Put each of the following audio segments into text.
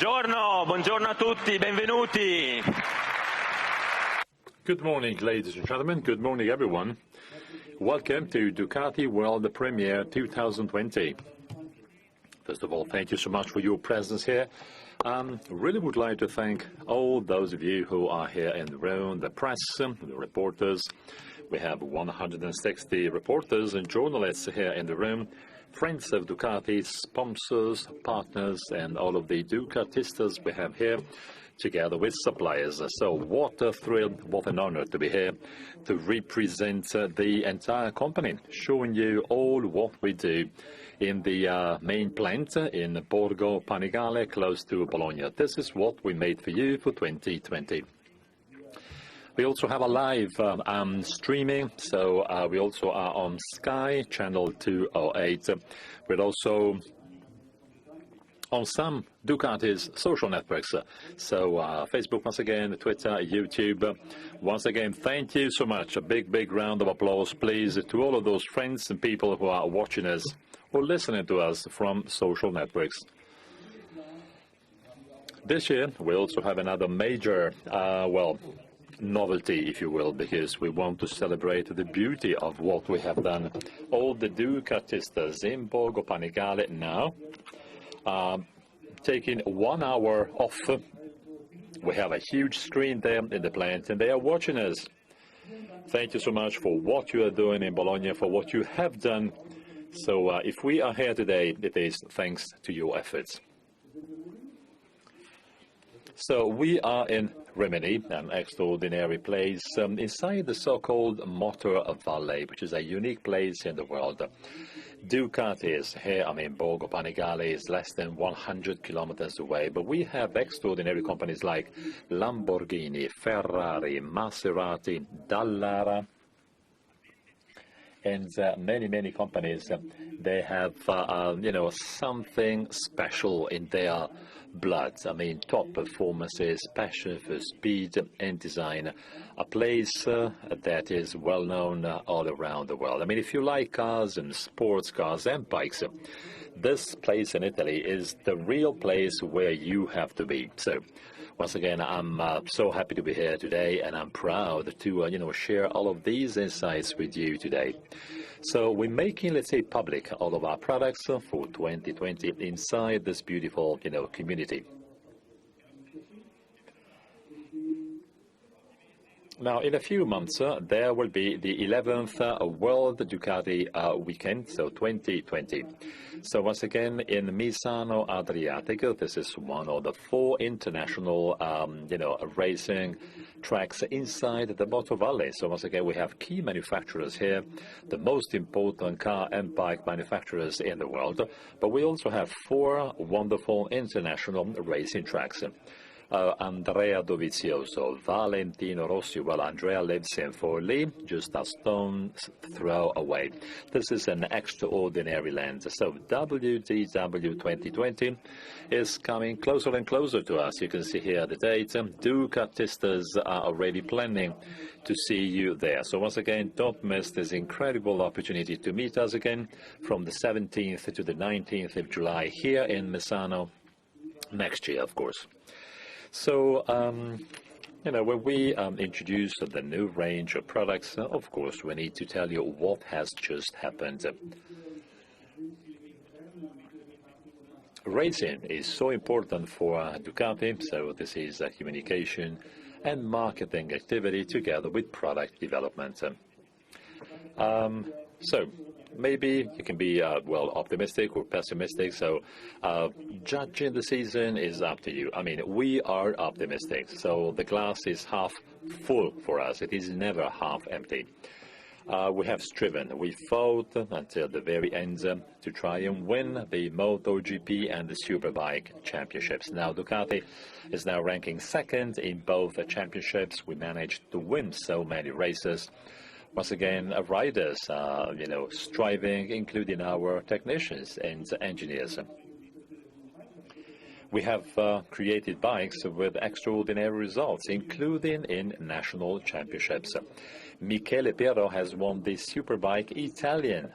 Buongiorno, buongiorno a tutti, benvenuti. Good morning, ladies and gentlemen. Good morning, everyone. Welcome to Ducati World Première 2020. First of all, thank you so much for your presence here. Really would like to thank all those of you who are here in the room, the press, the reporters. We have 160 reporters and journalists here in the room, friends of Ducati, sponsors, partners, and all of the Ducatistas we have here, together with suppliers. So what a thrill, what an honor to be here to represent the entire company, showing you all what we do in the main plant in Borgo Panigale, close to Bologna. This is what we made for you for 2020. We also have a live streaming, so we also are on Sky, channel 208. We're also on some Ducati's social networks, so Facebook once again, Twitter, YouTube. Once again, thank you so much. A big round of applause, please, to all of those friends and people who are watching us or listening to us from social networks. This year, we also have another major, novelty, if you will, because we want to celebrate the beauty of what we have done. All the Ducatistas in Borgo Panigale now taking 1 hour off. We have a huge screen there in the plant, and they are watching us. Thank you so much for what you are doing in Bologna, for what you have done. So if we are here today, it is thanks to your efforts. So we are in Rimini, an extraordinary place inside the so-called Motor Valley, which is a unique place in the world. Ducati is here. Borgo Panigale is less than 100 kilometers away, but we have extraordinary companies like Lamborghini, Ferrari, Maserati, Dallara, and many companies. They have something special in their blood. Top performances, passion for speed and design. A place that is well known all around the world. If you like cars and sports cars and bikes, this place in Italy is the real place where you have to be. So once again, I'm so happy to be here today, and I'm proud to share all of these insights with you today. So we're making, let's say, public all of our products for 2020 inside this beautiful, community. Now, in a few months, there will be the 11th World Ducati Weekend, so 2020. So once again, in Misano Adriatico, this is one of the 4 international, racing tracks inside the Motor Valley. So once again, we have key manufacturers here, the most important car and bike manufacturers in the world. But we also have 4 wonderful international racing tracks. Andrea Dovizioso, Valentino Rossi. Well, Andrea lives in Forlì, just a stone's throw away. This is an extraordinary land. So WDW 2020 is coming closer and closer to us. You can see here the date. Ducatistas are already planning to see you there. So once again, don't miss this incredible opportunity to meet us again from the 17th to the 19th of July here in Misano next year, of course. So, when we introduce the new range of products, of course, we need to tell you what has just happened. Racing is so important for Ducati, so this is a communication and marketing activity together with product development. So maybe you can be, optimistic or pessimistic. So judging the season is up to you. We are optimistic. So the glass is half full for us. It is never half empty. We have striven. We fought until the very end to try and win the MotoGP and the Superbike championships. Now Ducati is now ranking 2nd in both the championships. We managed to win so many races. Once again, riders, striving, including our technicians and engineers. We have created bikes with extraordinary results, including in national championships. Michele Pirro has won the Superbike Italian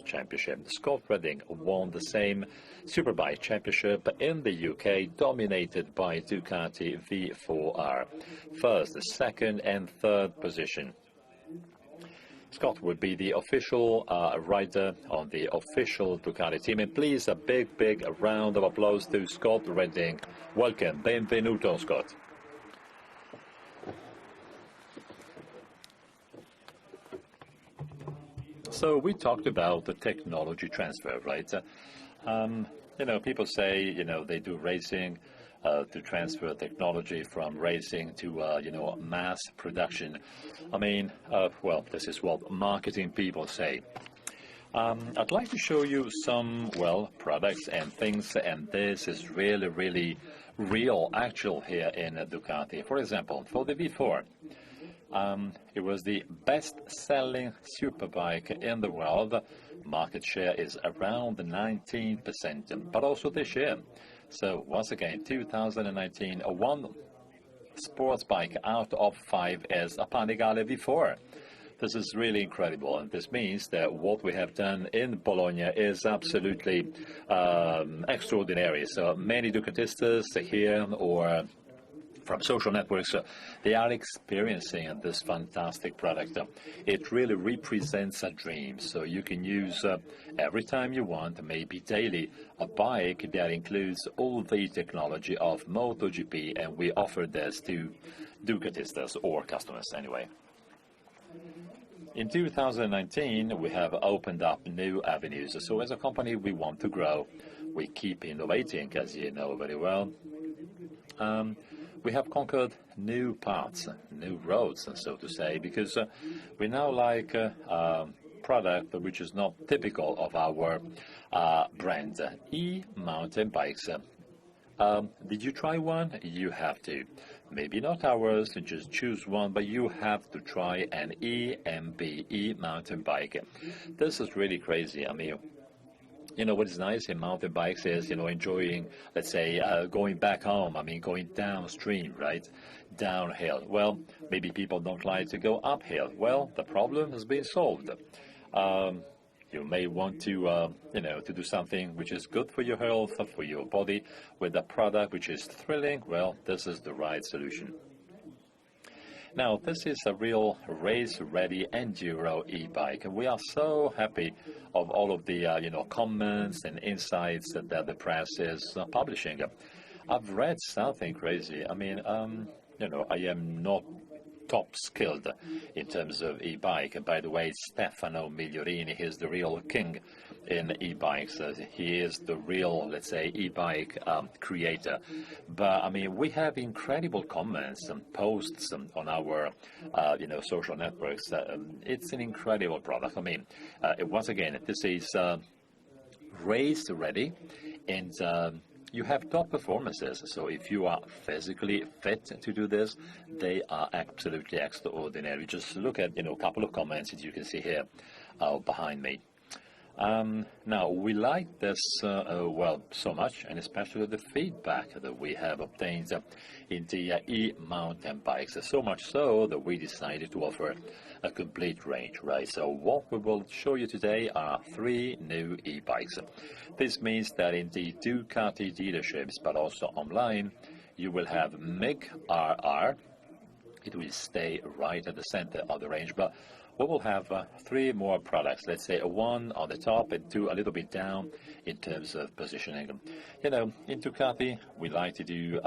championship. Scott Redding won the same Superbike championship in the UK, dominated by Ducati V4R. First, second and third position. Scott would be the official rider on the official Ducati team. And please, a big round of applause to Scott Redding. Welcome. Benvenuto, Scott. So we talked about the technology transfer, right? People say, they do racing to transfer technology from racing to, mass production. Well, this is what marketing people say. I'd like to show you some, products and things, and this is really real, actual here in Ducati. For example, for the V4, it was the best-selling superbike in the world. Market share is around 19%, but also this year. So once again, 2019, one sports bike out of 5 is a Panigale V4. This is really incredible, and this means that what we have done in Bologna is absolutely extraordinary. So many Ducatistas here or from social networks, they are experiencing this fantastic product. It really represents a dream, so you can use every time you want, maybe daily, a bike that includes all the technology of MotoGP, and we offer this to Ducatistas or customers anyway. In 2019, we have opened up new avenues. So as a company, we want to grow. We keep innovating, as you know very well. We have conquered new paths, new roads, so to say, because we now like a product which is not typical of our brand, e-mountain bikes. Did you try one? You have to. Maybe not ours, just choose one, but you have to try an EMB, e-mountain bike. This is really crazy. What is nice in mountain bikes is, enjoying, let's say, going back home, going downstream, right? Downhill. Well, maybe people don't like to go uphill. Well, the problem has been solved. You may want to, to do something which is good for your health, for your body, with a product which is thrilling. Well, this is the right solution. Now, this is a real race-ready enduro e-bike, and we are so happy of all of the, comments and insights that the press is publishing. I've read something crazy. I am not top skilled in terms of e-bike. By the way, Stefano Migliorini is the real king in e-bikes. He is the real, let's say, e-bike creator. But we have incredible comments and posts on our, social networks. It's an incredible product. Once again, this is race ready, and you have top performances. So if you are physically fit to do this, they are absolutely extraordinary. Just look at, a couple of comments that you can see here behind me. Now, we like this, so much, and especially the feedback that we have obtained in the e-mountain bikes. So much so that we decided to offer a complete range, right? So what we will show you today are 3 new e-bikes. This means that in the Ducati dealerships, but also online, you will have MIG-RR. It will stay right at the center of the range, but we will have 3 more products, let's say 1 on the top and 2 a little bit down in terms of positioning. In Ducati, we like to do,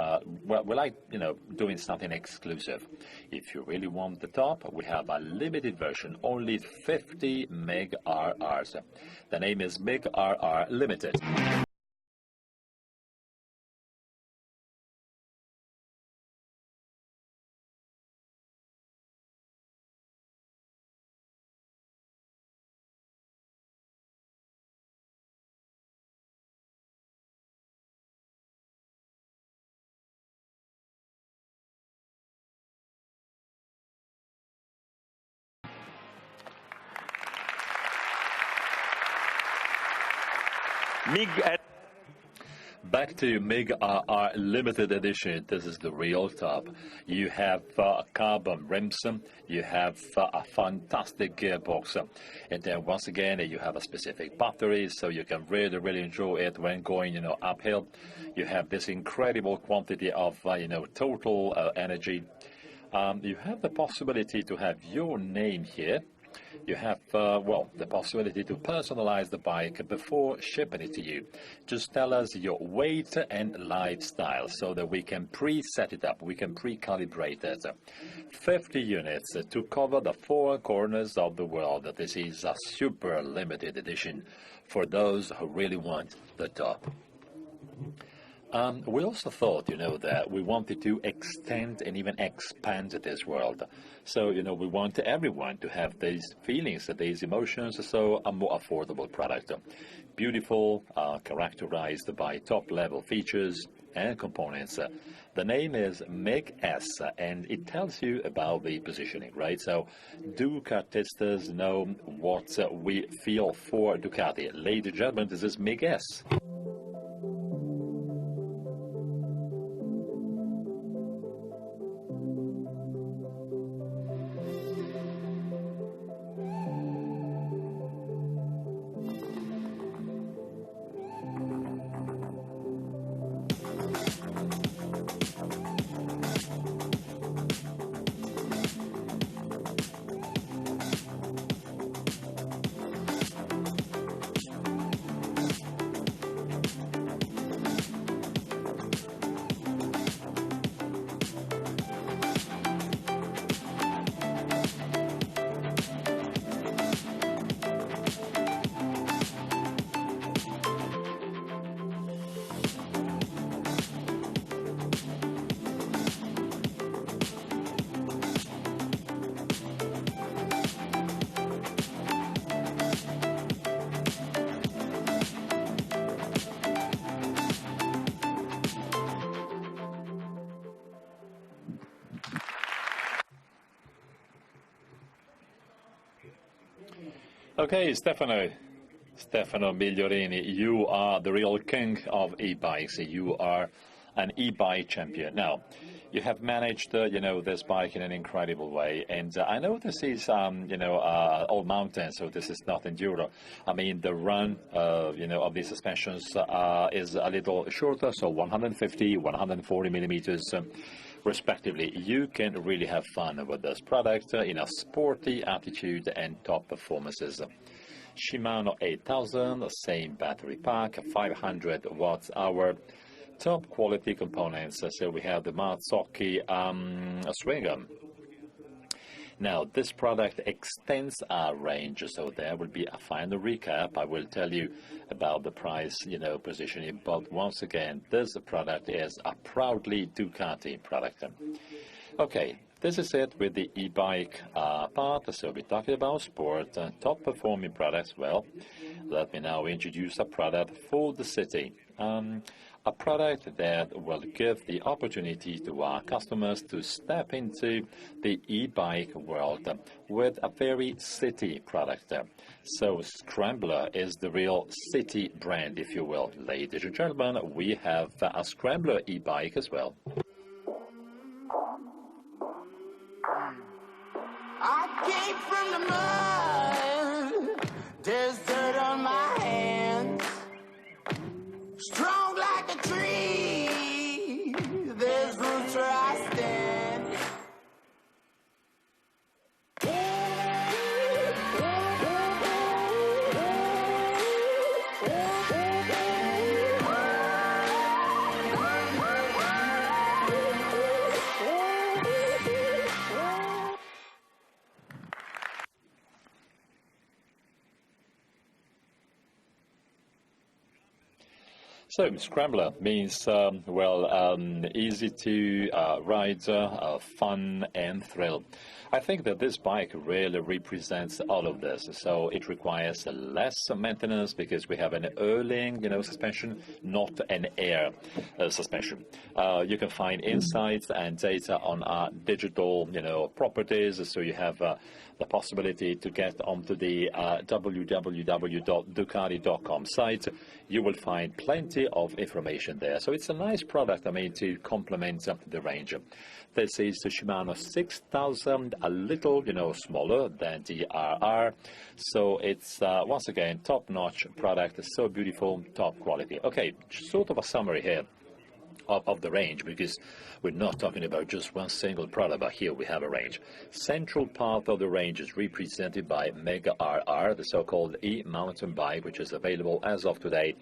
doing something exclusive. If you really want the top, we have a limited version, only 50 MIG-RRs. The name is MIG-RR Limited. back to MIG-RR limited edition. This is the real top. You have carbon rims, you have a fantastic gearbox, and then once again you have a specific battery, so you can really enjoy it when going, uphill. You have this incredible quantity of, total energy. You have the possibility to have your name here. You have, the possibility to personalize the bike before shipping it to you. Just tell us your weight and lifestyle so that we can pre-set it up, we can pre-calibrate it. 50 units to cover the 4 corners of the world. This is a super limited edition for those who really want the top. We also thought, that we wanted to extend and even expand this world. So, we want everyone to have these feelings, these emotions, so a more affordable product. Beautiful, characterized by top-level features and components. The name is MIG-S, and it tells you about the positioning, right? So, Ducatistas know what we feel for Ducati. Ladies and gentlemen, this is MIG-S. Okay, Stefano Migliorini, you are the real king of e-bikes. You are an e-bike champion. Now, you have managed, this bike in an incredible way. And I know this is, all mountain, so this is not enduro. I mean, the run, of these suspensions is a little shorter, so 150, 140 millimeters. Respectively. You can really have fun with this product in a sporty attitude and top performances. Shimano 8000, same battery pack, 500 watts hour, top quality components. So we have the Marzocchi swing arm. Now, this product extends our range, so there will be a final recap. I will tell you about the price, positioning, but once again, this product is a proudly Ducati product. Okay, this is it with the e-bike part, so we're talking about sport, top-performing products. Well, let me now introduce a product for the city. A product that will give the opportunity to our customers to step into the e-bike world with a very city product. So Scrambler is the real city brand, if you will. Ladies and gentlemen, we have a Scrambler e-bike as well. I came from the mud, there's dirt on my hands. Strong like a tree, there's roots where I stand. So, Scrambler means, easy to ride, fun and thrill. I think that this bike really represents all of this. So it requires less maintenance because we have an Erling, suspension, not an air suspension. You can find insights and data on our digital, properties. So you have the possibility to get onto the www.ducati.com site. You will find plenty plenty of information there. So it's a nice product, I mean, to complement the range. This is the Shimano 6000, a little, smaller than the RR. So it's, once again, top-notch product, so beautiful, top quality. Okay, sort of a summary here of the range, because we're not talking about just one single product, but here we have a range. Central part of the range is represented by MIG-RR, the so-called e-mountain bike, which is available as of today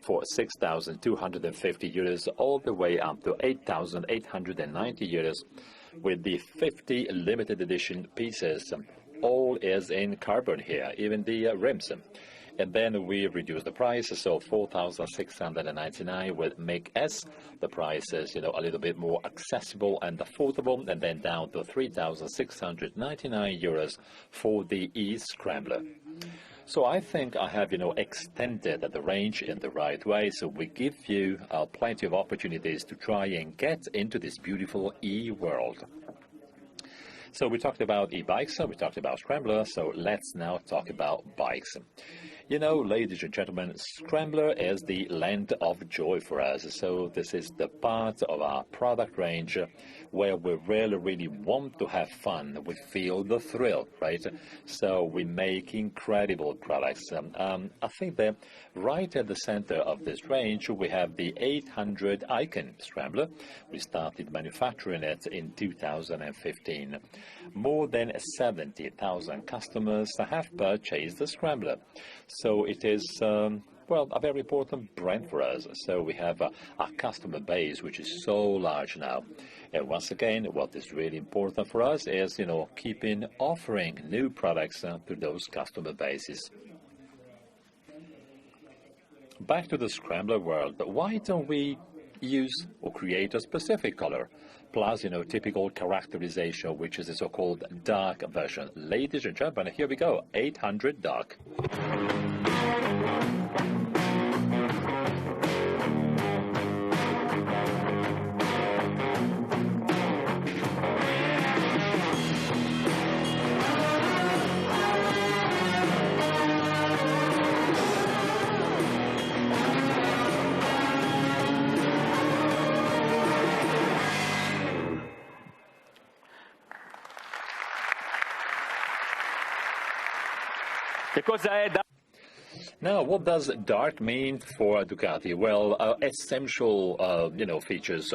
for 6,250 euros, all the way up to 8,890 euros, with the 50 limited edition pieces. All is in carbon here, even the rims. And then we reduce the price, so 4,699 with MIG-S. The price is, a little bit more accessible and affordable, and then down to 3,699 euros for the e-Scrambler. So I think I have, extended the range in the right way, so we give you plenty of opportunities to try and get into this beautiful e-world. So we talked about e-bikes, we talked about Scrambler, so let's now talk about bikes. Ladies and gentlemen, Scrambler is the land of joy for us. So this is the part of our product range where we really want to have fun. We feel the thrill, right? So we make incredible products. I think that right at the center of this range, we have the 800 Icon Scrambler. We started manufacturing it in 2015. More than 70,000 customers have purchased the Scrambler. So it is, a very important brand for us. So we have a customer base which is so large now. And once again, what is really important for us is, keeping offering new products to those customer bases. Back to the Scrambler world, why don't we use or create a specific color? Plus, typical characterization, which is the so-called dark version. Ladies and gentlemen, here we go, 800 dark. Now, what does dark mean for Ducati? Well, essential, features.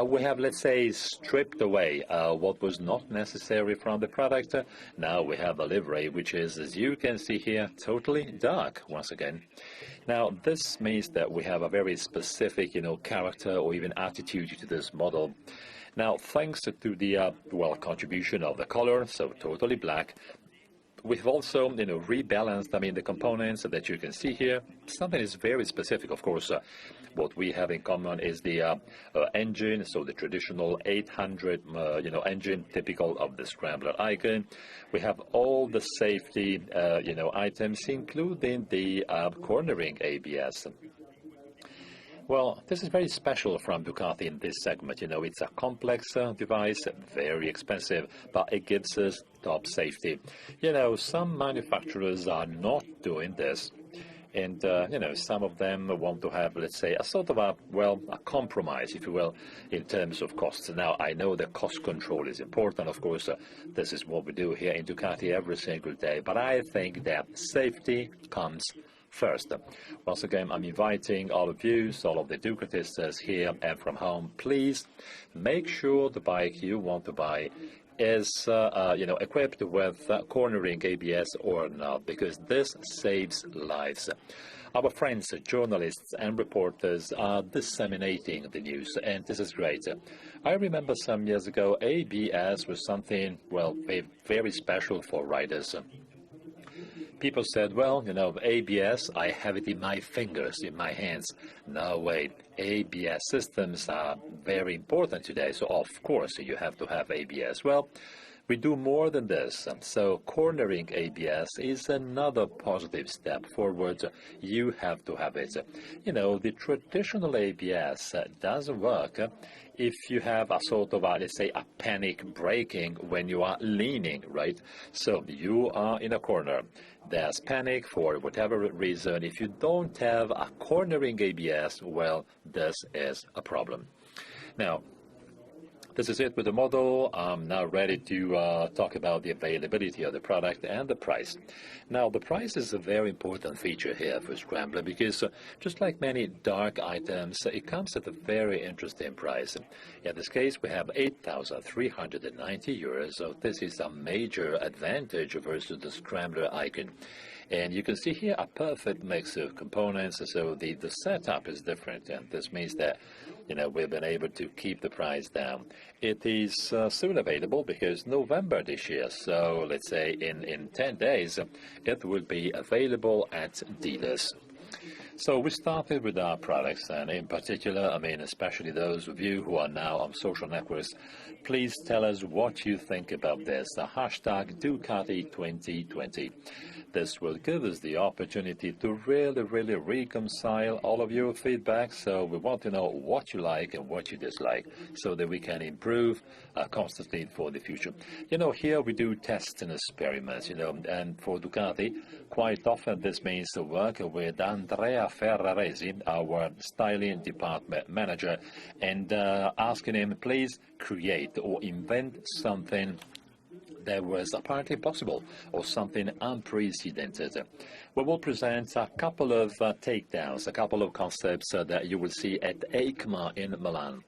We have, let's say, stripped away what was not necessary from the product. Now we have a livery, which is, as you can see here, totally dark, once again. Now, this means that we have a very specific, character or even attitude to this model. Now, thanks to the, contribution of the color, so totally black, we've also, rebalanced, the components that you can see here. Something is very specific, of course. What we have in common is the engine, so the traditional 800, engine, typical of the Scrambler Icon. We have all the safety, items, including the cornering ABS. Well, this is very special from Ducati in this segment. It's a complex device, very expensive, but it gives us top safety. Some manufacturers are not doing this. And, some of them want to have, let's say, a sort of a compromise, if you will, in terms of costs. Now, I know that cost control is important. Of course, this is what we do here in Ducati every single day. But I think that safety comes first. Once again, I'm inviting all of you, all of the Ducatistas here and from home, please make sure the bike you want to buy is, equipped with cornering ABS or not, because this saves lives. Our friends, journalists and reporters are disseminating the news, and this is great. I remember some years ago, ABS was something, very special for riders. People said, ABS, I have it in my fingers, in my hands. No, wait, ABS systems are very important today, so of course you have to have ABS. Well, We do more than this. So cornering ABS is another positive step forward. You have to have it. You know, the traditional ABS doesn't work if you have a sort of, let's say, a panic braking when you are leaning, right? So you are in a corner. There's panic for whatever reason. If you don't have a cornering ABS, well, this is a problem. Now, this is it with the model. I'm now ready to talk about the availability of the product and the price. Now, the price is a very important feature here for Scrambler because just like many dark items, it comes at a very interesting price. In this case, we have 8,390 euros, so this is a major advantage versus the Scrambler icon. And you can see here a perfect mix of components, so the setup is different, and this means that, you know, we've been able to keep the price down. It is soon available because November this year, so let's say in 10 days, it will be available at dealers. So we started with our products, and in particular, I mean, especially those of you who are now on social networks, please tell us what you think about this. Hashtag Ducati 2020. This will give us the opportunity to really reconcile all of your feedback. So we want to know what you like and what you dislike so that we can improve constantly for the future. You know, here we do tests and experiments, you know, and for Ducati, quite often this means to work with Andrea Ferraresi, our styling department manager, and asking him, please create or invent something that was apparently possible or something unprecedented. We will present a couple of takedowns, a couple of concepts that you will see at EICMA in Milan.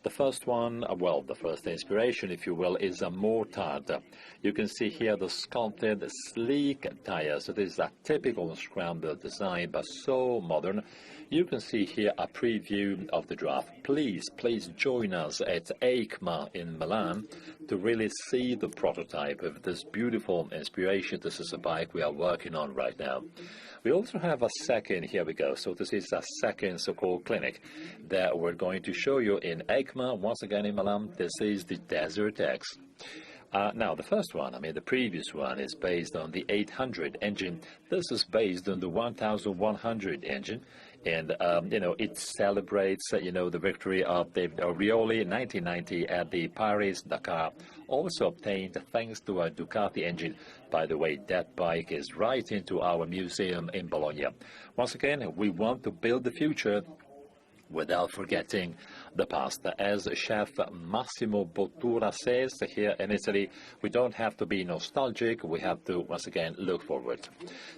The first one, well, the first inspiration, if you will, is a mortard. You can see here the sculpted, sleek tires. So this is a typical Scrambler design, but so modern. You can see here a preview of the draft. Please join us at EICMA in Milan to really see the prototype of this beautiful inspiration. This is a bike we are working on right now. We also have a second, here we go. So this is a second so-called clinic that we're going to show you in EICMA, once again in Milan. This is the Desert X. Now, the first one, I mean, the previous one is based on the 800 engine. This is based on the 1100 engine. And, you know, it celebrates, you know, the victory of David Orioli in 1990 at the Paris-Dakar, also obtained thanks to a Ducati engine. By the way, that bike is right into our museum in Bologna. Once again, we want to build the future without forgetting the past. As Chef Massimo Bottura says here in Italy, we don't have to be nostalgic, we have to, once again, look forward.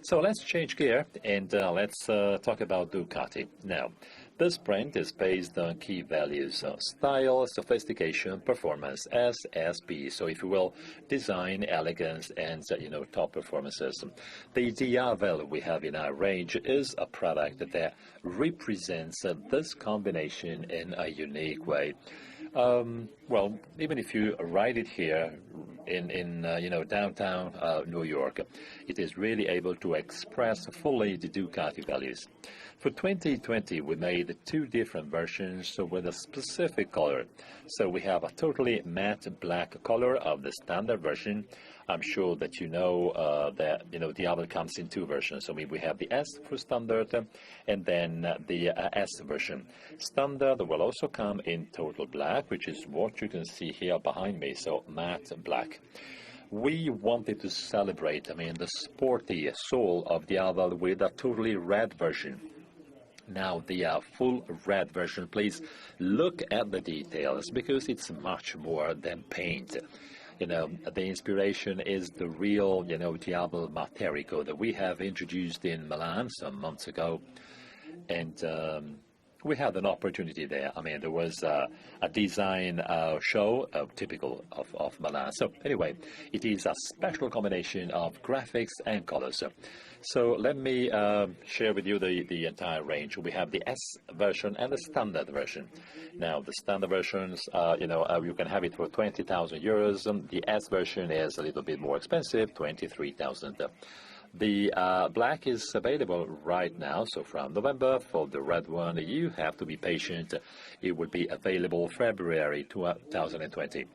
So let's change gear and let's talk about Ducati. Now, this brand is based on key values of style, sophistication, performance, SSP. So, if you will, design, elegance, and, you know, top performances. The Diavel we have in our range is a product that represents this combination in a unique way. Well, even if you ride it here in you know, downtown New York, it is really able to express fully the Ducati values. For 2020, we made two different versions with a specific color. So we have a totally matte black color of the standard version. I'm sure that you know that, you know, Diavel comes in two versions. So we have the S for standard and then the S version. Standard will also come in total black, which is what you can see here behind me, so matte black. We wanted to celebrate, I mean, the sporty soul of Diavel with a totally red version. Now, the full red version, please look at the details because it's much more than paint. You know, the inspiration is the real, you know, Diavel Materico that we have introduced in Milan some months ago. And we had an opportunity there. I mean, there was a design show typical of Milan. So anyway, it is a special combination of graphics and colors. So let me share with you the entire range. We have the S version and the standard version. Now, the standard versions, you know, you can have it for 20,000 euros. The S version is a little bit more expensive, 23,000. The black is available right now, so from November. For the red one, you have to be patient. It will be available February 2020.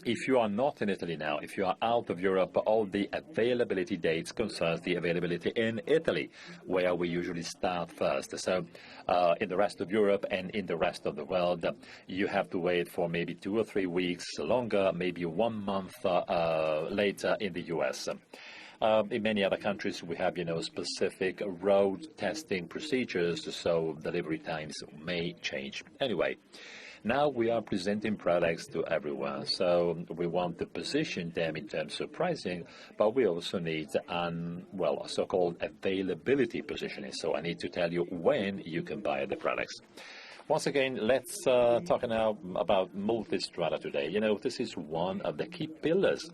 if you are not in Italy now, if you are out of Europe, all the availability dates concerns the availability in Italy, where we usually start first. So in the rest of Europe and in the rest of the world, you have to wait for maybe 2 or 3 weeks longer, maybe 1 month later in the US. In many other countries, we have, specific road testing procedures, so delivery times may change. Anyway, now we are presenting products to everyone, so we want to position them in terms of pricing, but we also need a so-called availability positioning. So I need to tell you when you can buy the products. Once again, let's talk now about multistrada today. This is one of the key pillars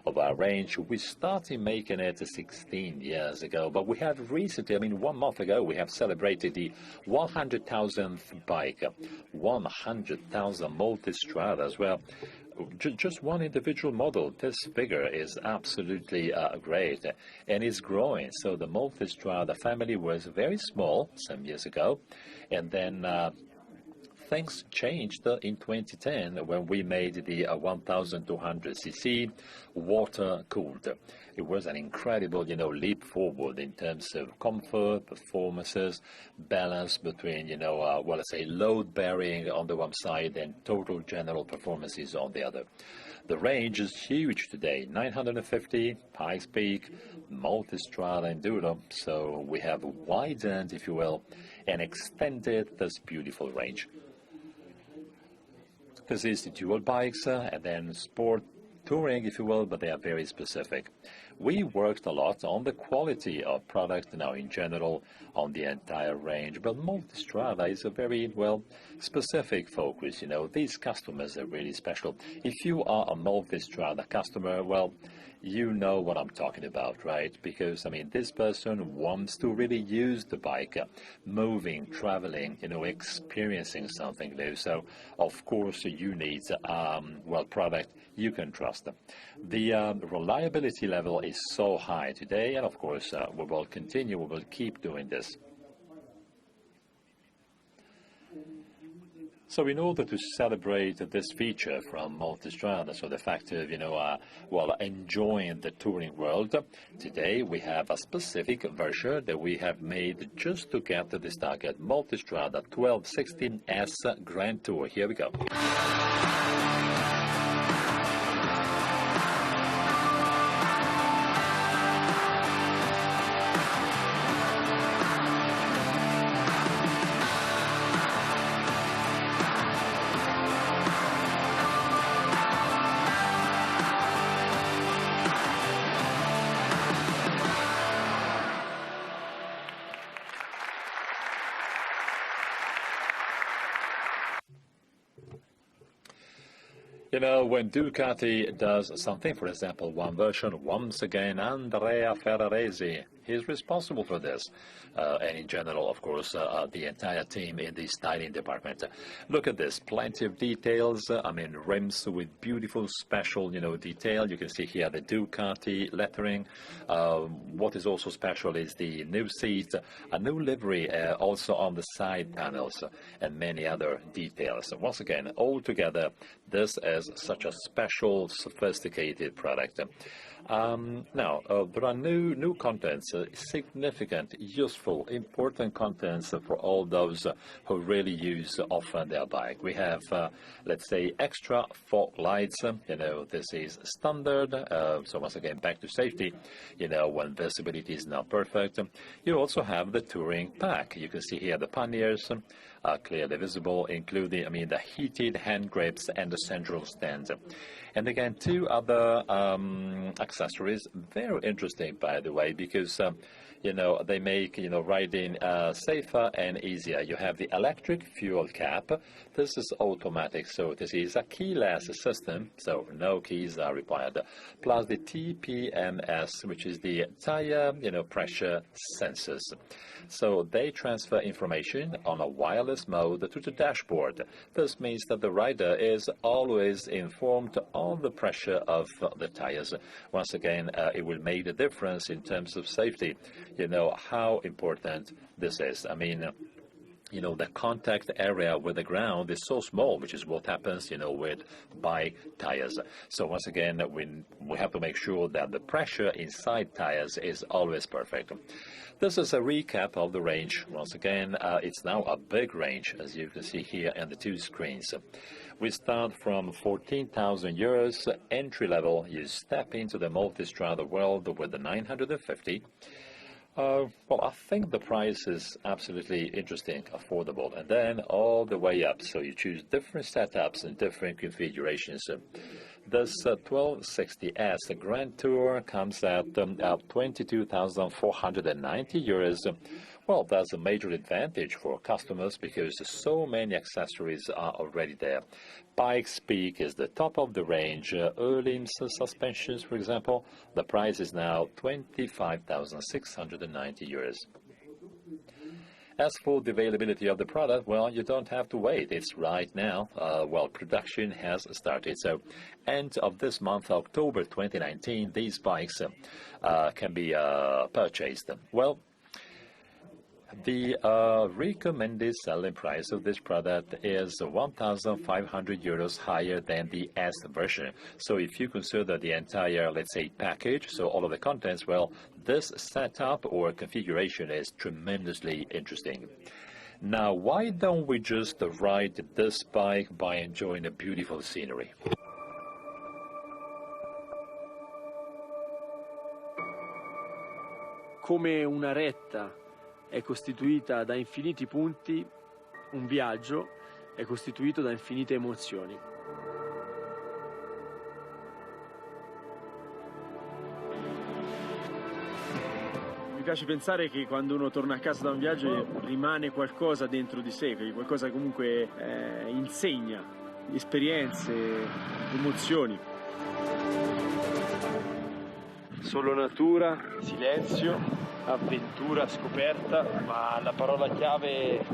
of our range. We started making it 16 years ago, but we have recently, 1 month ago, we have celebrated the 100,000th bike, 100,000 multistradas. Well, just one individual model. This figure is absolutely great, and it's growing. So the multistrada family was very small some years ago, and then things changed in 2010 when we made the 1,200cc water-cooled. It was an incredible, leap forward in terms of comfort, performances, balance between, let's say load-bearing on the one side and total general performances on the other. The range is huge today, 950, Pikes Peak, multistrada enduro. So we have widened, if you will, and extended this beautiful range. This is the dual bikes and then sport touring, if you will, but they are very specific. We worked a lot on the quality of product now in general on the entire range, but multistrada is a very, specific focus. These customers are really special. If you are a multistrada customer, you know what I'm talking about, right? Because, this person wants to really use the bike, moving, traveling, experiencing something new. So, of course, you need, product you can trust. The reliability level is so high today, and of course, we will keep doing this. So in order to celebrate this feature from multistrada, so the fact of, enjoying the touring world, today we have a specific version that we have made just to get to this target, multistrada 1216S Grand Tour. Here we go. When Ducati does something, for example, one version, once again, Andrea Ferraresi, he's responsible for this. And in general, of course, the entire team in the styling department. Look at this, plenty of details. Rims with beautiful special, detail. You can see here the Ducati lettering. What is also special is the new seats, a new livery also on the side panels, and many other details. Once again, all together, this is such a special, sophisticated product. Now, there are new contents, significant, useful, important contents for all those who really use often their bike. We have, let's say, extra fog lights. This is standard. So once again, back to safety. When visibility is not perfect. You also have the touring pack. You can see here the panniers are clearly visible, including, the heated hand grips and the central stand. And again, 2 other accessories, very interesting, by the way, because they make riding safer and easier. You have the electric fuel cap. This is automatic, so this is a keyless system, so no keys are required. Plus the TPMS, which is the tire pressure sensors. So they transfer information on a wireless mode to the dashboard. This means that the rider is always informed on the pressure of the tires. Once again, it will make a difference in terms of safety. How important this is. the contact area with the ground is so small, which is what happens, with bike tires. So once again, we have to make sure that the pressure inside tires is always perfect. This is a recap of the range. Once again, it's now a big range, as you can see here on the two screens. We start from 14,000 euros entry level. You step into the multi-strada world with the 950. Well, I think the price is absolutely interesting, affordable, and then all the way up. So you choose different setups and different configurations. This 1260S, the Grand Tour, comes at 22,490 euros. Well, that's a major advantage for customers because so many accessories are already there. Bike Speak is the top of the range. Öhlins suspensions, for example, the price is now 25,690 euros. As for the availability of the product, well, you don't have to wait. It's right now. Well, production has started. So, end of this month, October 2019, these bikes can be purchased. Well, the recommended selling price of this product is 1,500 euros higher than the S version. So if you consider the entire, let's say, package, so all of the contents, well, this setup or configuration is tremendously interesting. Now, why don't we just ride this bike by enjoying the beautiful scenery? Come una retta è costituita da infiniti punti, un viaggio è costituito da infinite emozioni. Mi piace pensare che quando uno torna a casa da un viaggio rimane qualcosa dentro di sé, qualcosa che comunque insegna, esperienze, emozioni. Solo natura, silenzio, avventura, scoperta, ma la parola chiave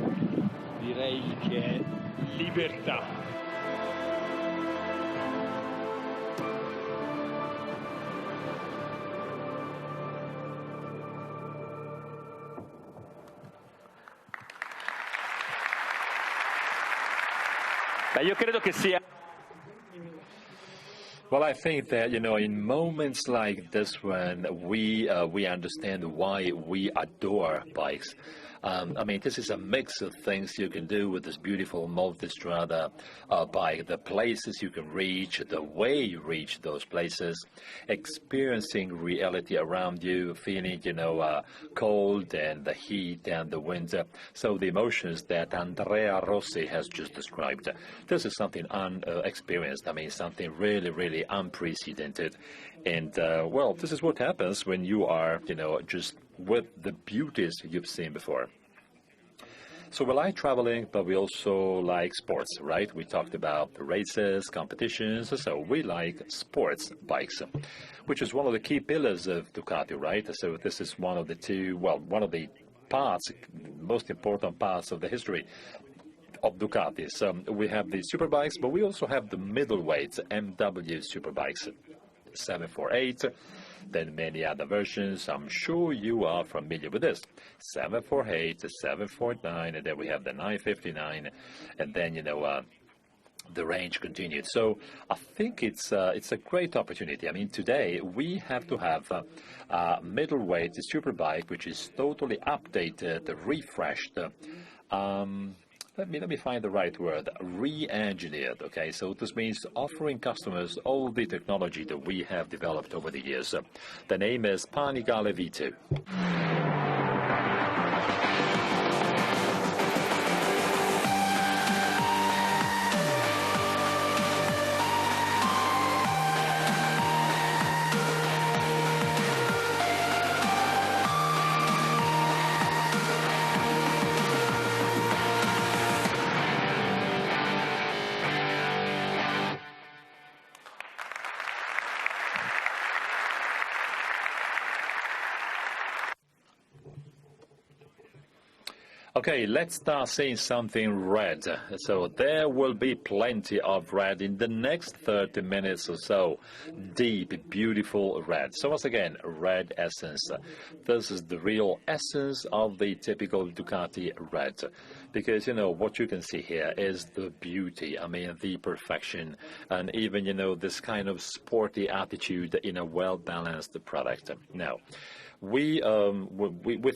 direi che è libertà. Beh, io credo che sia. Well, I think that, in moments like this one, we understand why we adore bikes. I mean, this is a mix of things you can do with this beautiful multistrada bike, the places you can reach, the way you reach those places, experiencing reality around you, feeling, cold and the heat and the wind. So the emotions that Andrea Rossi has just described, this is something unexperienced. I mean, something really, really unprecedented. And, well, this is what happens when you are, just with the beauties you've seen before. So we like traveling, but we also like sports, right? We talked about races, competitions, so we like sports bikes, which is one of the key pillars of Ducati, right? So this is one of the one of the parts, most important parts of the history of Ducati. So we have the superbikes, but we also have the middleweight MW superbikes, 748, then many other versions. I'm sure you are familiar with this. 748, 749, and then we have the 959, and then, the range continued. So I think it's a great opportunity. I mean, today we have to have a middleweight superbike, which is totally updated, refreshed, let me find the right word, re-engineered, okay? So this means offering customers all the technology that we have developed over the years. The name is Panigale V2. Okay, let's start seeing something red. So there will be plenty of red in the next 30 minutes or so. Deep, beautiful red. So once again, red essence. This is the real essence of the typical Ducati red. Because, you know, what you can see here is the beauty, I mean, the perfection, and even, you know, this kind of sporty attitude in a well-balanced product. Now, we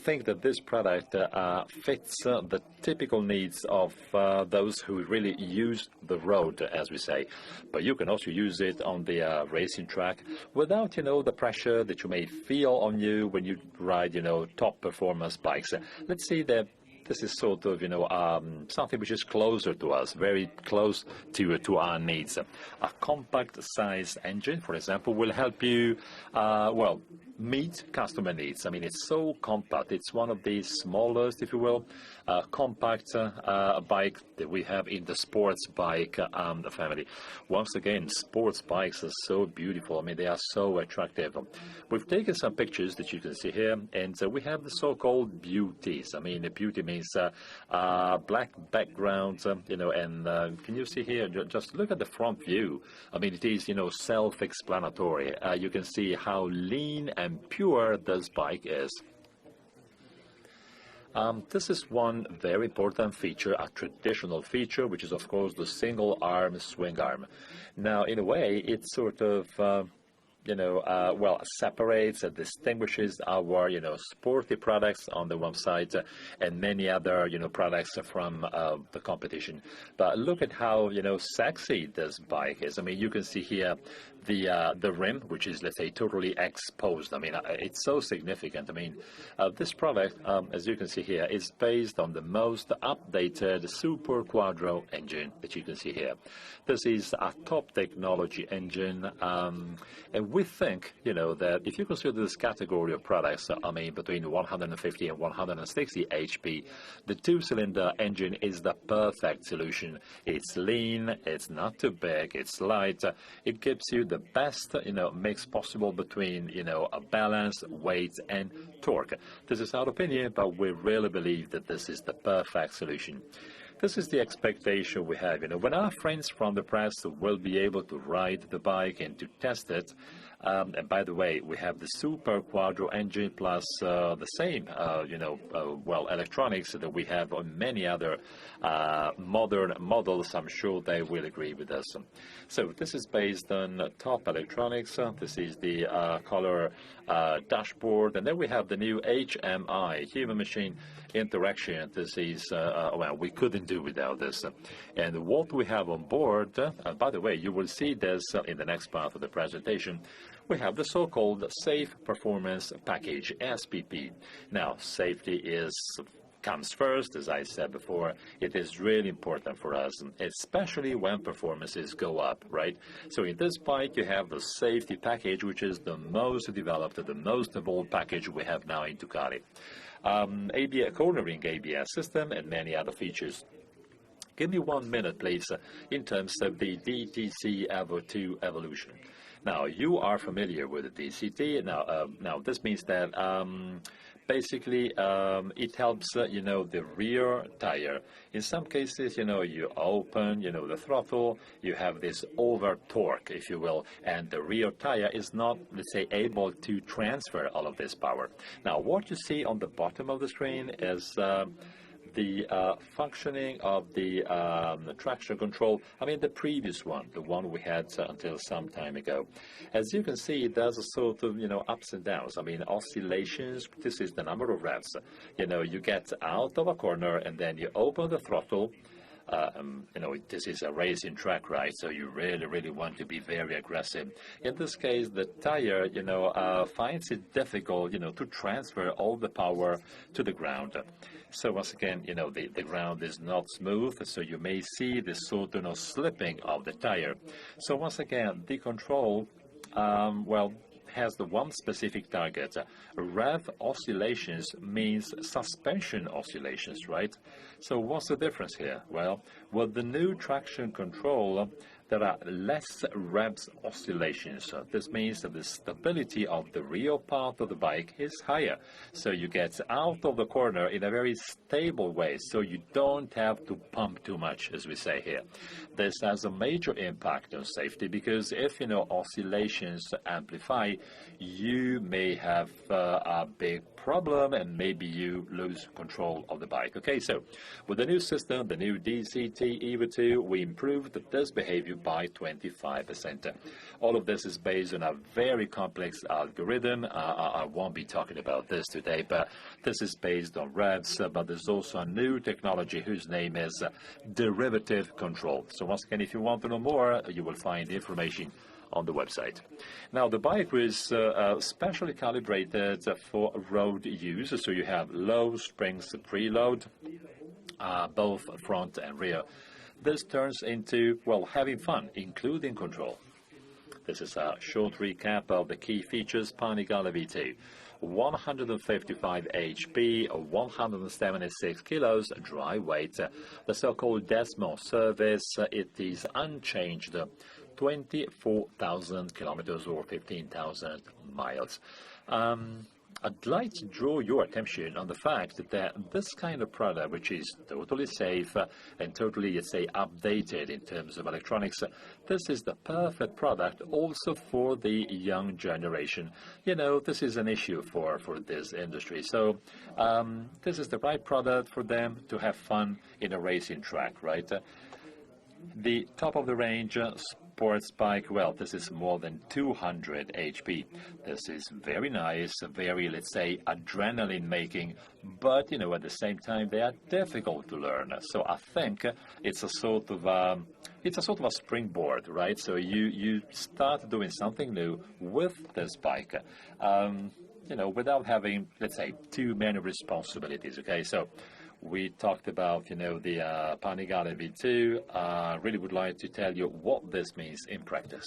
think that this product fits the typical needs of those who really use the road, as we say. But you can also use it on the racing track without, you know, the pressure that you may feel on you when you ride, you know, top performance bikes. Let's see that this is sort of, you know, something which is closer to us, very close to our needs. A compact size engine, for example, will help you, well, meet customer needs. I mean, it's so compact. It's one of the smallest, if you will, compact bike that we have in the sports bike family. Once again, sports bikes are so beautiful. I mean, they are so attractive. We've taken some pictures that you can see here, and we have the so-called beauties. I mean, the beauty means black background, you know, and can you see here, just look at the front view. I mean, it is, you know, self-explanatory. You can see how lean and pure this bike is. This is one very important feature, a traditional feature, which is, of course, the single arm swing arm. Now, in a way, it sort of you know, well, separates and distinguishes our, you know, sporty products on the one side and many other, you know, products from the competition. But look at how, you know, sexy this bike is. I mean, you can see here the rim, which is, let's say, totally exposed. I mean, it's so significant. I mean, this product, as you can see here, is based on the most updated Superquadro engine that you can see here. This is a top technology engine, and we think, you know, that if you consider this category of products, I mean, between 150 and 160 HP, the two-cylinder engine is the perfect solution. It's lean, it's not too big, it's light, it gives you the best, you know, mix possible between, you know, a balance, weight, and torque. This is our opinion, but we really believe that this is the perfect solution. This is the expectation we have. You know, when our friends from the press will be able to ride the bike and to test it, and by the way, we have the Superquadro engine plus the same, you know, well, electronics that we have on many other modern models. I'm sure they will agree with us. So this is based on top electronics. This is the color dashboard, and then we have the new HMI, human-machine interaction. This is, well, we couldn't do without this. And what we have on board, by the way, you will see this in the next part of the presentation, we have the so-called Safe Performance Package, SPP. Now, safety comes first, as I said before. It is really important for us, especially when performances go up, right? So in this bike, you have the safety package, which is the most developed, the most evolved package we have now in Ducati. ABS, cornering ABS system, and many other features. Give me 1 minute, please, in terms of the DTC Evo 2 evolution. Now, you are familiar with the DCT. Now this means that basically it helps, you know, the rear tire. In some cases, you know, you open, you know, the throttle, you have this over torque, if you will, and the rear tire is not, let's say, able to transfer all of this power. Now, what you see on the bottom of the screen is the functioning of the traction control. I mean, the previous one, the one we had until some time ago. As you can see, it does a sort of, you know, ups and downs. I mean, oscillations. This is the number of revs. You know, you get out of a corner and then you open the throttle. You know, this is a racing track, right? So you really want to be very aggressive. In this case, the tire, you know, finds it difficult, you know, to transfer all the power to the ground. So once again, you know, the ground is not smooth, so you may see this sort of, you know, slipping of the tire. So once again, the control, well, has the one specific target. Rev oscillations means suspension oscillations, right? So what's the difference here? Well, with the new traction control, there are less revs oscillations. So this means that the stability of the rear part of the bike is higher. So you get out of the corner in a very stable way, so you don't have to pump too much, as we say here. This has a major impact on safety because if, oscillations amplify, you may have a big problem and maybe you lose control of the bike. Okay, so with the new system, the new DCT EVO2, we improved this behavior by 25%. All of this is based on a very complex algorithm. I won't be talking about this today, but this is based on revs, but there's also a new technology whose name is derivative control. So once again, if you want to know more, you will find the information on the website. Now, the bike was specially calibrated for road use, so you have low springs preload, both front and rear. This turns into, well, having fun, including control. This is a short recap of the key features. Panigale V2, 155 HP, 176 kilos dry weight. The so-called decimal service, it is unchanged, 24,000 kilometers or 15,000 miles. I'd like to draw your attention on the fact that this kind of product, which is totally safe and totally, let's say, updated in terms of electronics, this is the perfect product also for the young generation. This is an issue for this industry. So this is the right product for them to have fun in a racing track, right? The top of the range sports bike, well, this is more than 200 HP. This is very nice, very, let's say, adrenaline making, but at the same time they are difficult to learn. So I think it's a sort of a springboard, right? So you start doing something new with this bike, without having, let's say, too many responsibilities. Okay, so we talked about, the Panigale V2. I really would like to tell you what this means in practice.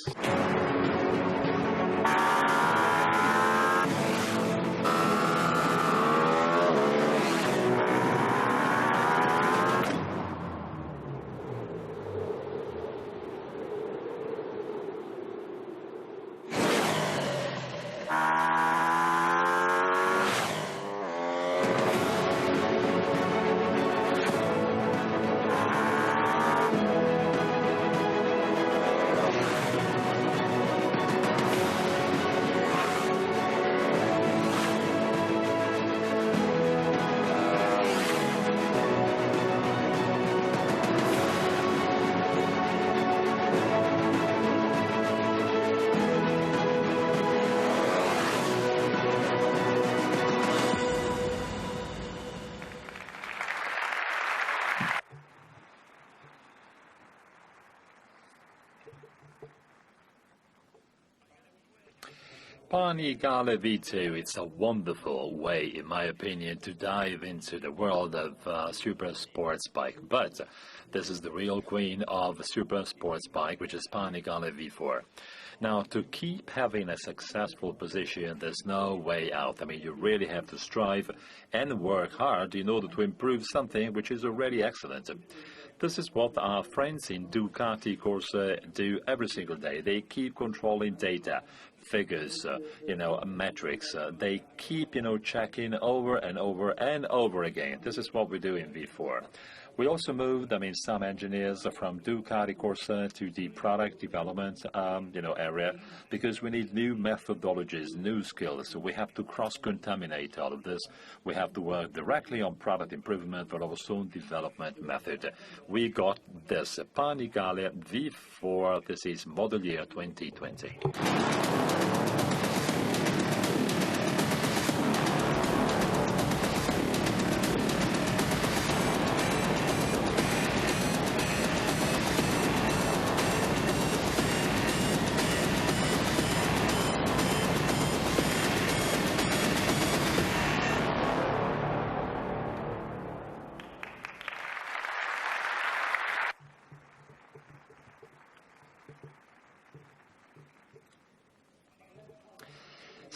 Panigale V2, it's a wonderful way, in my opinion, to dive into the world of super sports bike. But this is the real queen of super sports bike, which is Panigale V4. Now, to keep having a successful position, there's no way out. I mean, you really have to strive and work hard in order to improve something which is already excellent. This is what our friends in Ducati Corsa do every single day. They keep controlling data, figures, metrics. They keep, checking over and over and over again. This is what we do in V4. We also moved, some engineers from Ducati Corsa to the product development, area, because we need new methodologies, new skills. So we have to cross-contaminate all of this. We have to work directly on product improvement, but also on development method. We got this Panigale V4. This is model year 2020.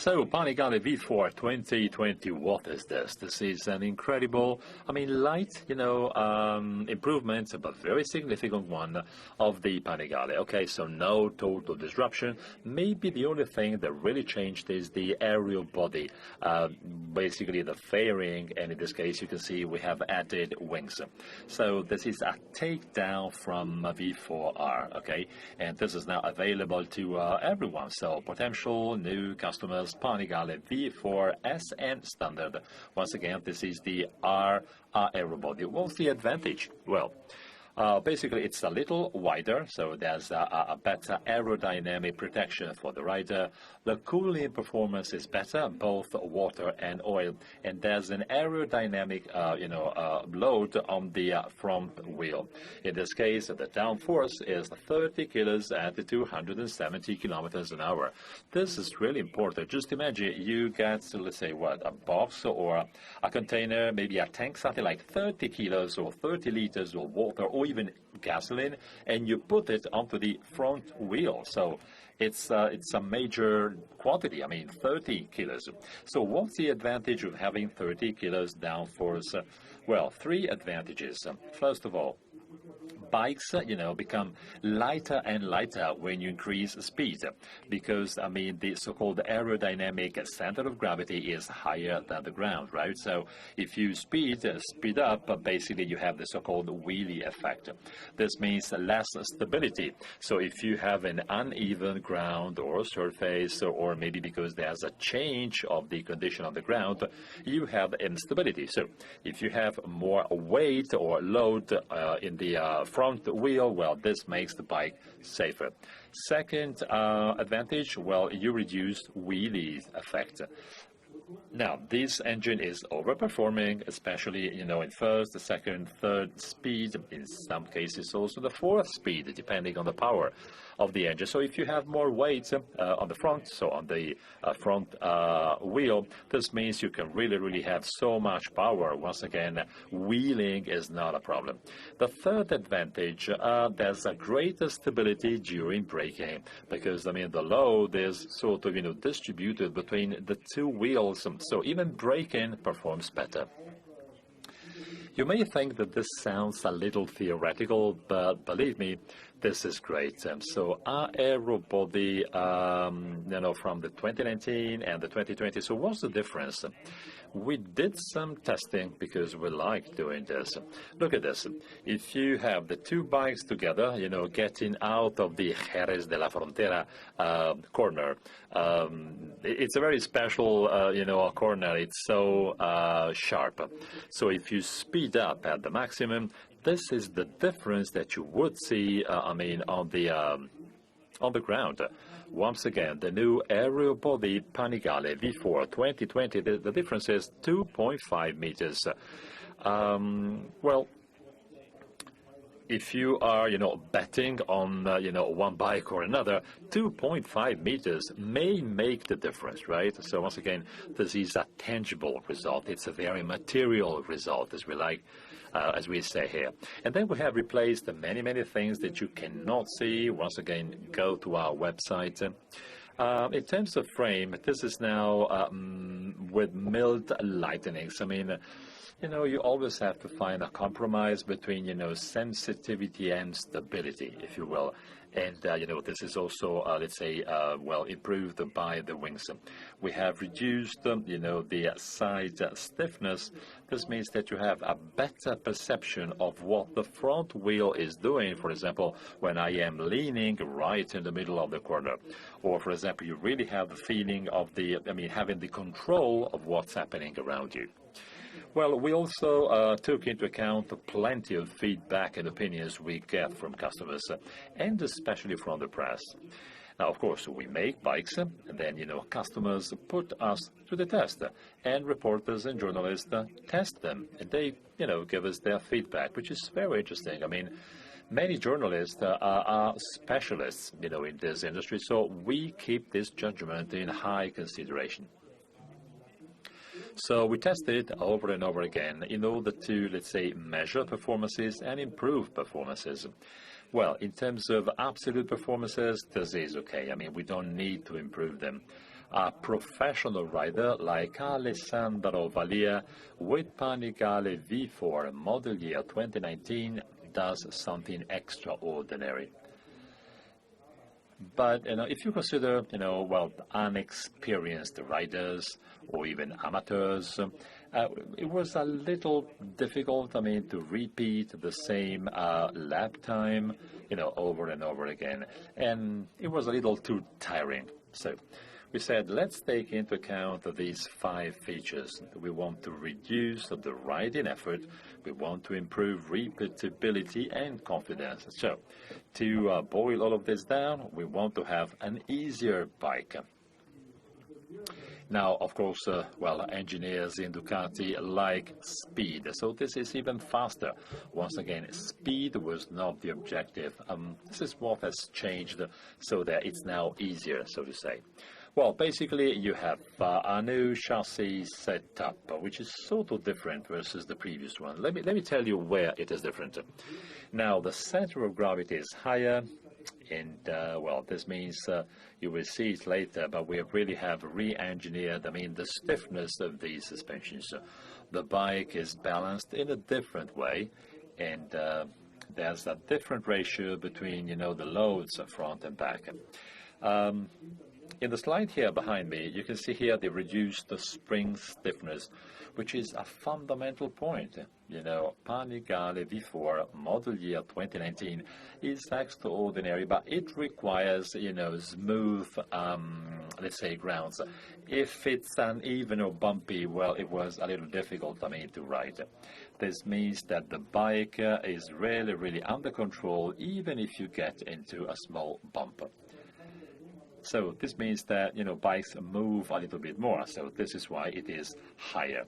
So, Panigale V4 2020, what is this? This is an incredible, light, improvement, but very significant one of the Panigale. Okay, so no total disruption. Maybe the only thing that really changed is the aerial body, basically the fairing, and in this case, you can see we have added wings. So this is a takedown from V4R, okay, and this is now available to everyone. So potential new customers, Panigale V4 SN standard. Once again, this is the R aero body. What's the advantage? Well, basically, it's a little wider, so there's a better aerodynamic protection for the rider. The cooling performance is better, both water and oil, and there's an aerodynamic, load on the front wheel. In this case, the downforce is 30 kilos at 270 kilometers an hour. This is really important. Just imagine you get, let's say, a box or a container, maybe a tank, something like 30 kilos or 30 liters of water or even gasoline, and you put it onto the front wheel. So it's a major quantity, 30 kilos. So what's the advantage of having 30 kilos downforce? Well, three advantages. First of all, bikes, become lighter and lighter when you increase speed, because, the so-called aerodynamic center of gravity is higher than the ground, right? So if you speed up, basically you have the so-called wheelie effect. This means less stability. So if you have an uneven ground or surface, or maybe because there's a change of the condition on the ground, you have instability. So if you have more weight or load in the front wheel, well, this makes the bike safer. Second advantage, well, you reduce wheelie effect. Now, this engine is overperforming, especially, in first, second, third speed, in some cases also the fourth speed, depending on the power of the engine. So if you have more weight on the front, so on the front wheel, this means you can really have so much power. Once again, wheeling is not a problem. The third advantage, there's a greater stability during braking, because, the load is sort of, distributed between the two wheels, so even braking performs better. You may think that this sounds a little theoretical, but believe me, this is great. So our aero body, from the 2019 and the 2020, so what's the difference? We did some testing because we like doing this. Look at this. If you have the two bikes together, getting out of the Jerez de la Frontera corner, it's a very special, corner. It's so sharp. So if you speed up at the maximum, this is the difference that you would see, on the ground. Once again, the new aerial body Panigale V4 2020, the difference is 2.5 meters. Well, if you are, betting on, one bike or another, 2.5 meters may make the difference, right? So once again, this is a tangible result. It's a very material result, as we like. As we say here. And then we have replaced many things that you cannot see. Once again, go to our website. In terms of frame, this is now with milled lightnings. You always have to find a compromise between, sensitivity and stability, if you will. And, this is also, let's say, improved by the wings. We have reduced, the side stiffness. This means that you have a better perception of what the front wheel is doing. For example, when I am leaning right in the middle of the corner. Or, for example, you really have the feeling of having the control of what's happening around you. Well, we also took into account plenty of feedback and opinions we get from customers, and especially from the press. Now, of course, we make bikes, and then, customers put us to the test, and reporters and journalists test them, and they, give us their feedback, which is very interesting. Many journalists are specialists, in this industry, so we keep this judgment in high consideration. So we tested over and over again in order to, let's say, measure performances and improve performances. Well, in terms of absolute performances, this is okay. We don't need to improve them. a professional rider like Alessandro Valia with Panigale V4 model year 2019 does something extraordinary. But if you consider, well, unexperienced riders or even amateurs, it was a little difficult, to repeat the same lap time, over and over again. And it was a little too tiring. So we said, let's take into account these 5 features. We want to reduce the riding effort. We want to improve repeatability and confidence. So to boil all of this down, we want to have an easier bike. Now, of course, engineers in Ducati like speed, so this is even faster. Once again, speed was not the objective. This is what has changed so that it's now easier, so to say. Well, basically, you have a new chassis setup, which is sort of different versus the previous one. Let me tell you where it is different. Now, the center of gravity is higher, and, this means you will see it later, but we really have re-engineered, the stiffness of these suspensions. The bike is balanced in a different way, and there's a different ratio between, the loads front and back. In the slide here behind me, you can see here the reduced spring stiffness, which is a fundamental point. Panigale V4 model year 2019 is extraordinary, but it requires, smooth, let's say, grounds. If it's uneven or bumpy, well, it was a little difficult, to ride. This means that the bike is really, really under control, even if you get into a small bump. So this means that, bikes move a little bit more, so this is why it is higher.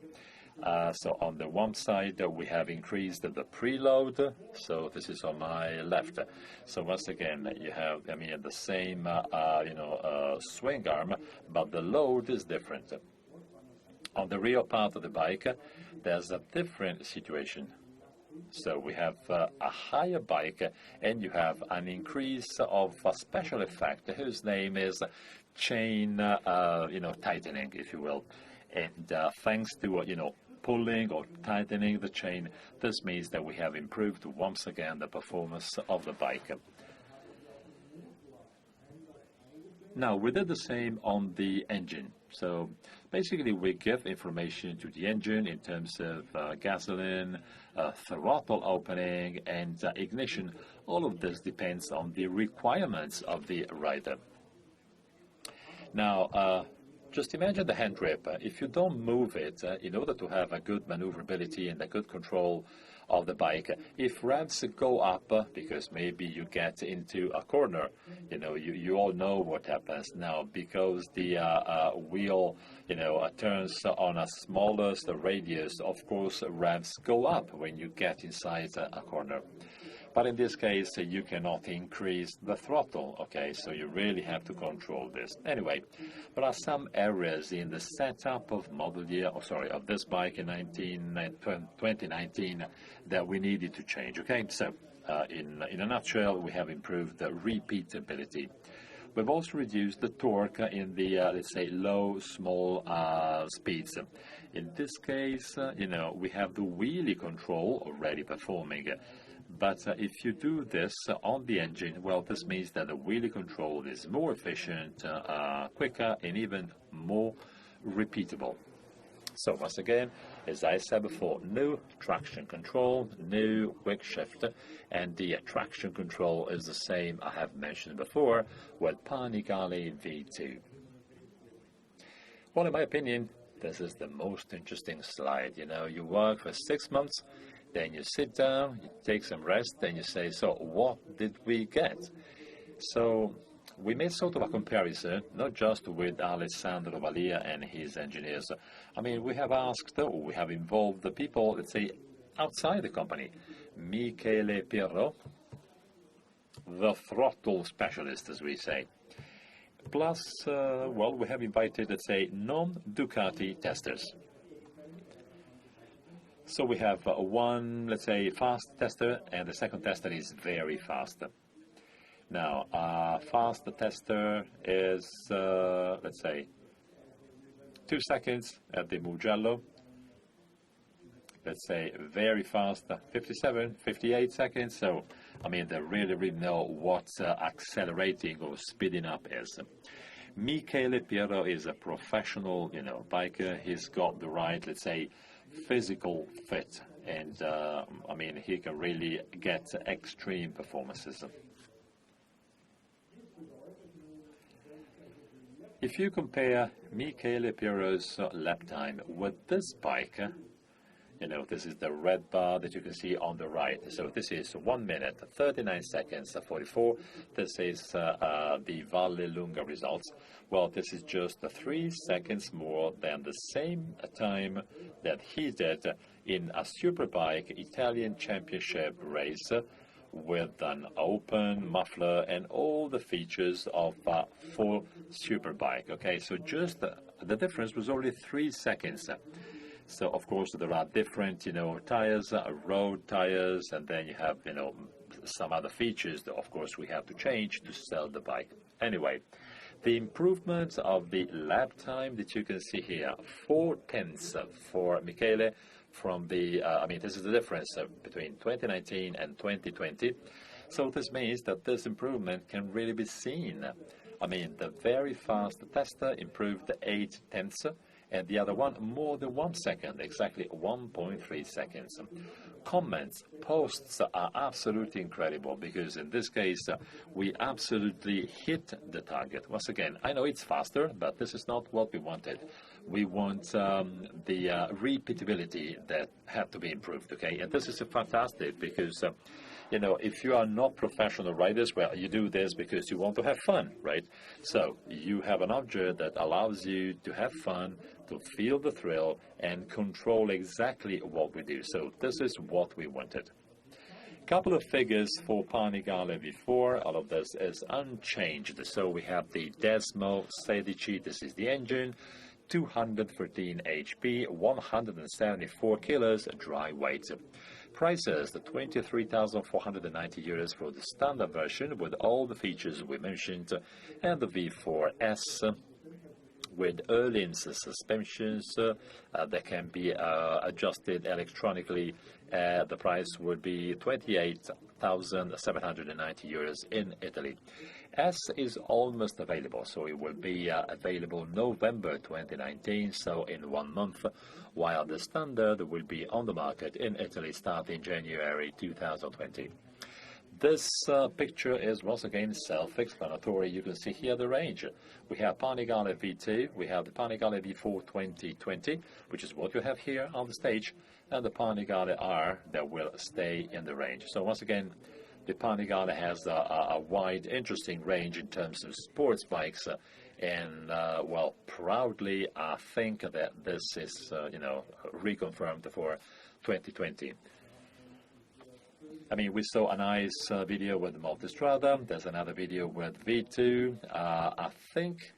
So on the one side, we have increased the preload, so this is on my left. So once again, you have, the same, swing arm, but the load is different. On the rear part of the bike, there's a different situation. So we have a higher bike, and you have an increase of a special effect whose name is chain, tightening, if you will. And thanks to, pulling or tightening the chain, this means that we have improved once again the performance of the bike. Now, we did the same on the engine. So basically, we give information to the engine in terms of gasoline, throttle opening, and ignition. All of this depends on the requirements of the rider. Now, just imagine the hand grip. If you don't move it in order to have a good maneuverability and a good control of the bike, if revs go up because maybe you get into a corner, you all know what happens now, because the wheel, turns on a smallest radius. Of course, revs go up when you get inside a corner. But in this case, you cannot increase the throttle, okay? So you really have to control this. Anyway, there are some areas in the setup of of this bike in 2019 that we needed to change, okay? So in a nutshell, we have improved the repeatability. We've also reduced the torque in the, let's say, low, small speeds. In this case, we have the wheelie control already performing. But if you do this on the engine, well, this means that the wheelie control is more efficient, quicker, and even more repeatable. So once again, as I said before, new traction control, new quick shift, and the traction control is the same I have mentioned before with Panigale V2. Well, in my opinion, this is the most interesting slide. You work for 6 months, then you sit down, you take some rest, then you say, so what did we get? So we made sort of a comparison, not just with Alessandro Valia and his engineers. We have asked, or we have involved the people, let's say, outside the company. Michele Pirro, the throttle specialist, as we say. Plus, we have invited, let's say, non-Ducati testers. So we have one, let's say, fast tester, and the second tester is very fast. Now, a fast tester is, let's say, 2 seconds at the Mugello. Let's say very fast, 57, 58 seconds. So, I mean, they really know what accelerating or speeding up is. Michele Pirro is a professional, biker. He's got the right, let's say, physical fit, and I mean, he can really get extreme performances. If you compare Michele Pirro's lap time with this bike, this is the red bar that you can see on the right. So this is 1 minute, 39 seconds, 44. This is the Vallelunga results. Well, this is just 3 seconds more than the same time that he did in a Superbike Italian Championship race with an open muffler and all the features of a full Superbike. Okay, so just the difference was only 3 seconds. So, of course, there are different, tires, road tires, and then you have, some other features that, of course, we have to change to sell the bike. Anyway, the improvements of the lap time that you can see here, 4/10 for Michele from the, this is the difference between 2019 and 2020. So this means that this improvement can really be seen. I mean, the very fast tester improved 8/10, and the other one more than 1 second, exactly 1.3 seconds. Comments, posts are absolutely incredible, because in this case we absolutely hit the target. Once again, I know it's faster, but this is not what we wanted. We want the repeatability that had to be improved, okay? And this is fantastic because if you are not professional riders, well, you do this because you want to have fun, right? So you have an object that allows you to have fun, to feel the thrill, and control exactly what we do. So this is what we wanted. Couple of figures for Panigale V4. All of this is unchanged. So we have the Desmo 16, this is the engine, 213 HP, 174 kilos dry weight. Prices, the 23,490 euros for the standard version with all the features we mentioned, and the V4S with Öhlins suspensions that can be adjusted electronically. The price would be 28,790 euros in Italy. S is almost available, so it will be available November 2019, so in 1 month, while the standard will be on the market in Italy starting January 2020. This picture is once again self-explanatory. You can see here the range. We have Panigale V2, we have the Panigale V4 2020, which is what you have here on the stage, and the Panigale R that will stay in the range. So once again, the Panigale has a wide, interesting range in terms of sports bikes, and well, proudly, I think that this is, reconfirmed for 2020. I mean, we saw a nice video with the Multistrada. There's another video with V2. I think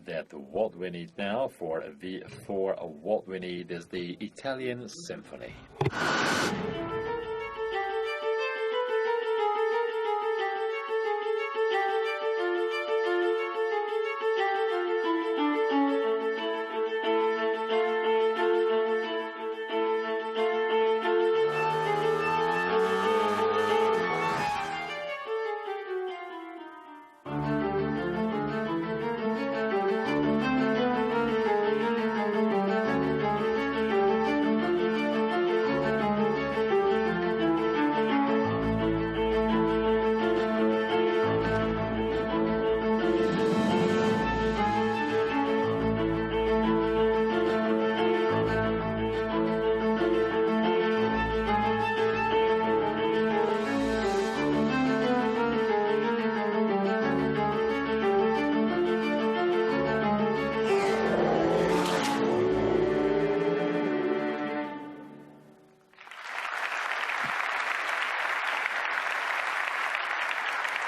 that what we need now for V4, what we need is the Italian Symphony.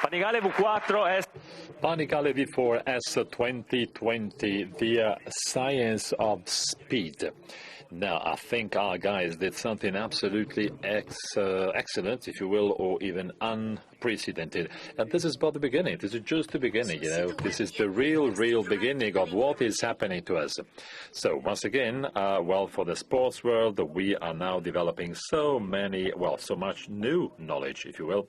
Panigale V4 è Panigale V4 S 2020, the science of speed. Now, I think our guys did something absolutely excellent, if you will, or even unprecedented. And this is but the beginning. This is just the beginning, you know. This is the real beginning of what is happening to us. So, once again, well, for the sports world, we are now developing so much new knowledge, if you will.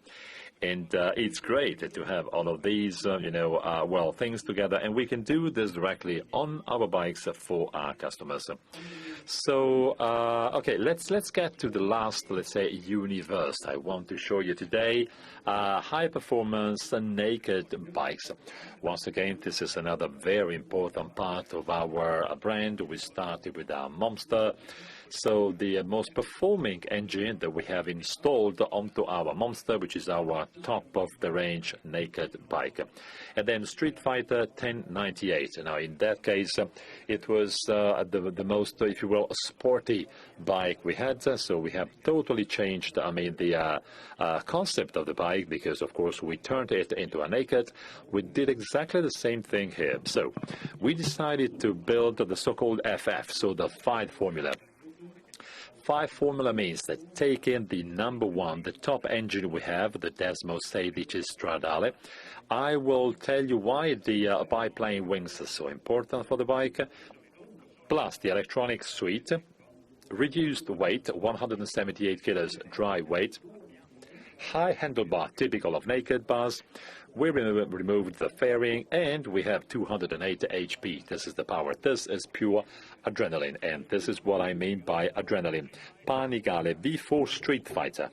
And it's great to have all of these, things together. And we can do this directly on our bikes for our customers. So, okay, let's get to the last, let's say, universe I want to show you today. High-performance naked bikes. Once again, this is another very important part of our brand. We started with our Monster. So the most performing engine that we have installed onto our Monster, which is our top-of-the-range naked bike. And then Streetfighter 1098. Now, in that case, it was the most, if you will, sporty bike we had. So we have totally changed, the concept of the bike, because, of course, we turned it into a naked. We did exactly the same thing here. So we decided to build the so-called FF, so the 5 formula. 5 formula means that taking the number one, the top engine we have, the Desmo 16 Stradale. I will tell you why the biplane wings are so important for the bike, plus the electronic suite, reduced weight, 178 kilos dry weight, high handlebar, typical of naked bars. We removed the fairing, and we have 208 HP. This is the power. This is pure adrenaline, and this is what I mean by adrenaline. Panigale V4 Streetfighter.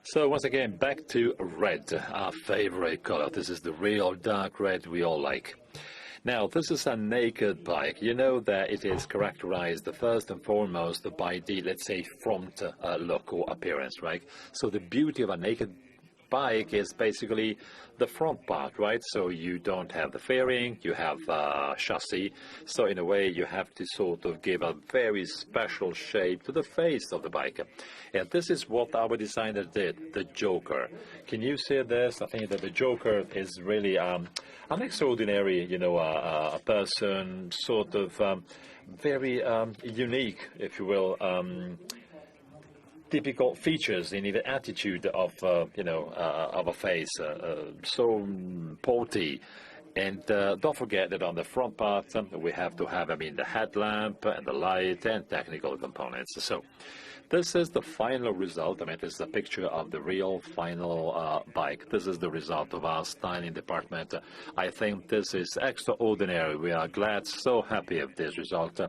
So once again, back to red, our favorite color. This is the real dark red we all like. Now, this is a naked bike. You know that it is characterized first and foremost by the, let's say, front look or appearance, right? So the beauty of a naked bike is basically the front part, right? So you don't have the fairing, you have chassis. So in a way, you have to sort of give a very special shape to the face of the bike. And this is what our designer did, the Joker. Can you see this? I think that the Joker is really an extraordinary, a person, sort of very unique, if you will, typical features in the attitude of, of a face, so porty. And don't forget that on the front part, we have to have, the headlamp and the light and technical components. So this is the final result. This is a picture of the real final bike. This is the result of our styling department. I think this is extraordinary. We are glad, so happy of this result.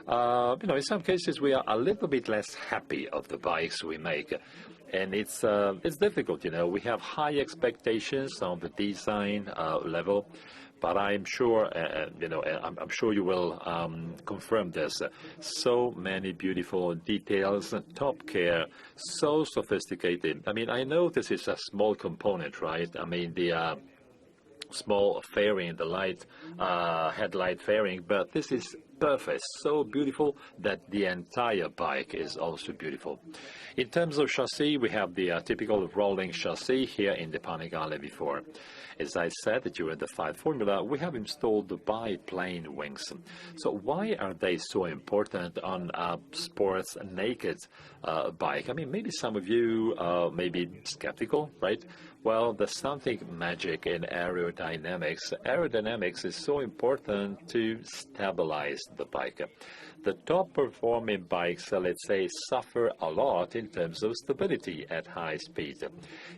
In some cases we are a little bit less happy of the bikes we make, and it's difficult. We have high expectations on the design level, but I'm sure, I'm sure you will confirm this. So many beautiful details, top care, so sophisticated. I know this is a small component, right? The small fairing, the light headlight fairing, but this is perfect, so beautiful that the entire bike is also beautiful. In terms of chassis, we have the typical rolling chassis here in the Panigale V4. As I said, during the 5 formula, we have installed the biplane wings. So why are they so important on a sports naked bike? Maybe some of you may be skeptical, right? Well, there's something magic in aerodynamics. Aerodynamics is so important to stabilize the bike. The top performing bikes, let's say, suffer a lot in terms of stability at high speed.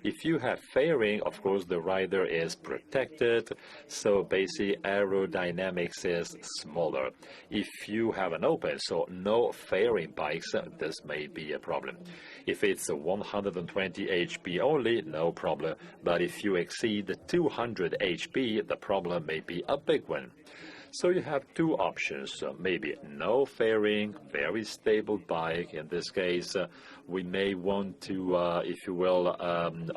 If you have fairing, of course, the rider is protected, so basically aerodynamics is smaller. If you have an open, so no fairing bikes, this may be a problem. If it's a 120 HP only, no problem, but if you exceed the 200 HP, the problem may be a big one. So you have two options, maybe no fairing, very stable bike. In this case, we may want to, if you will,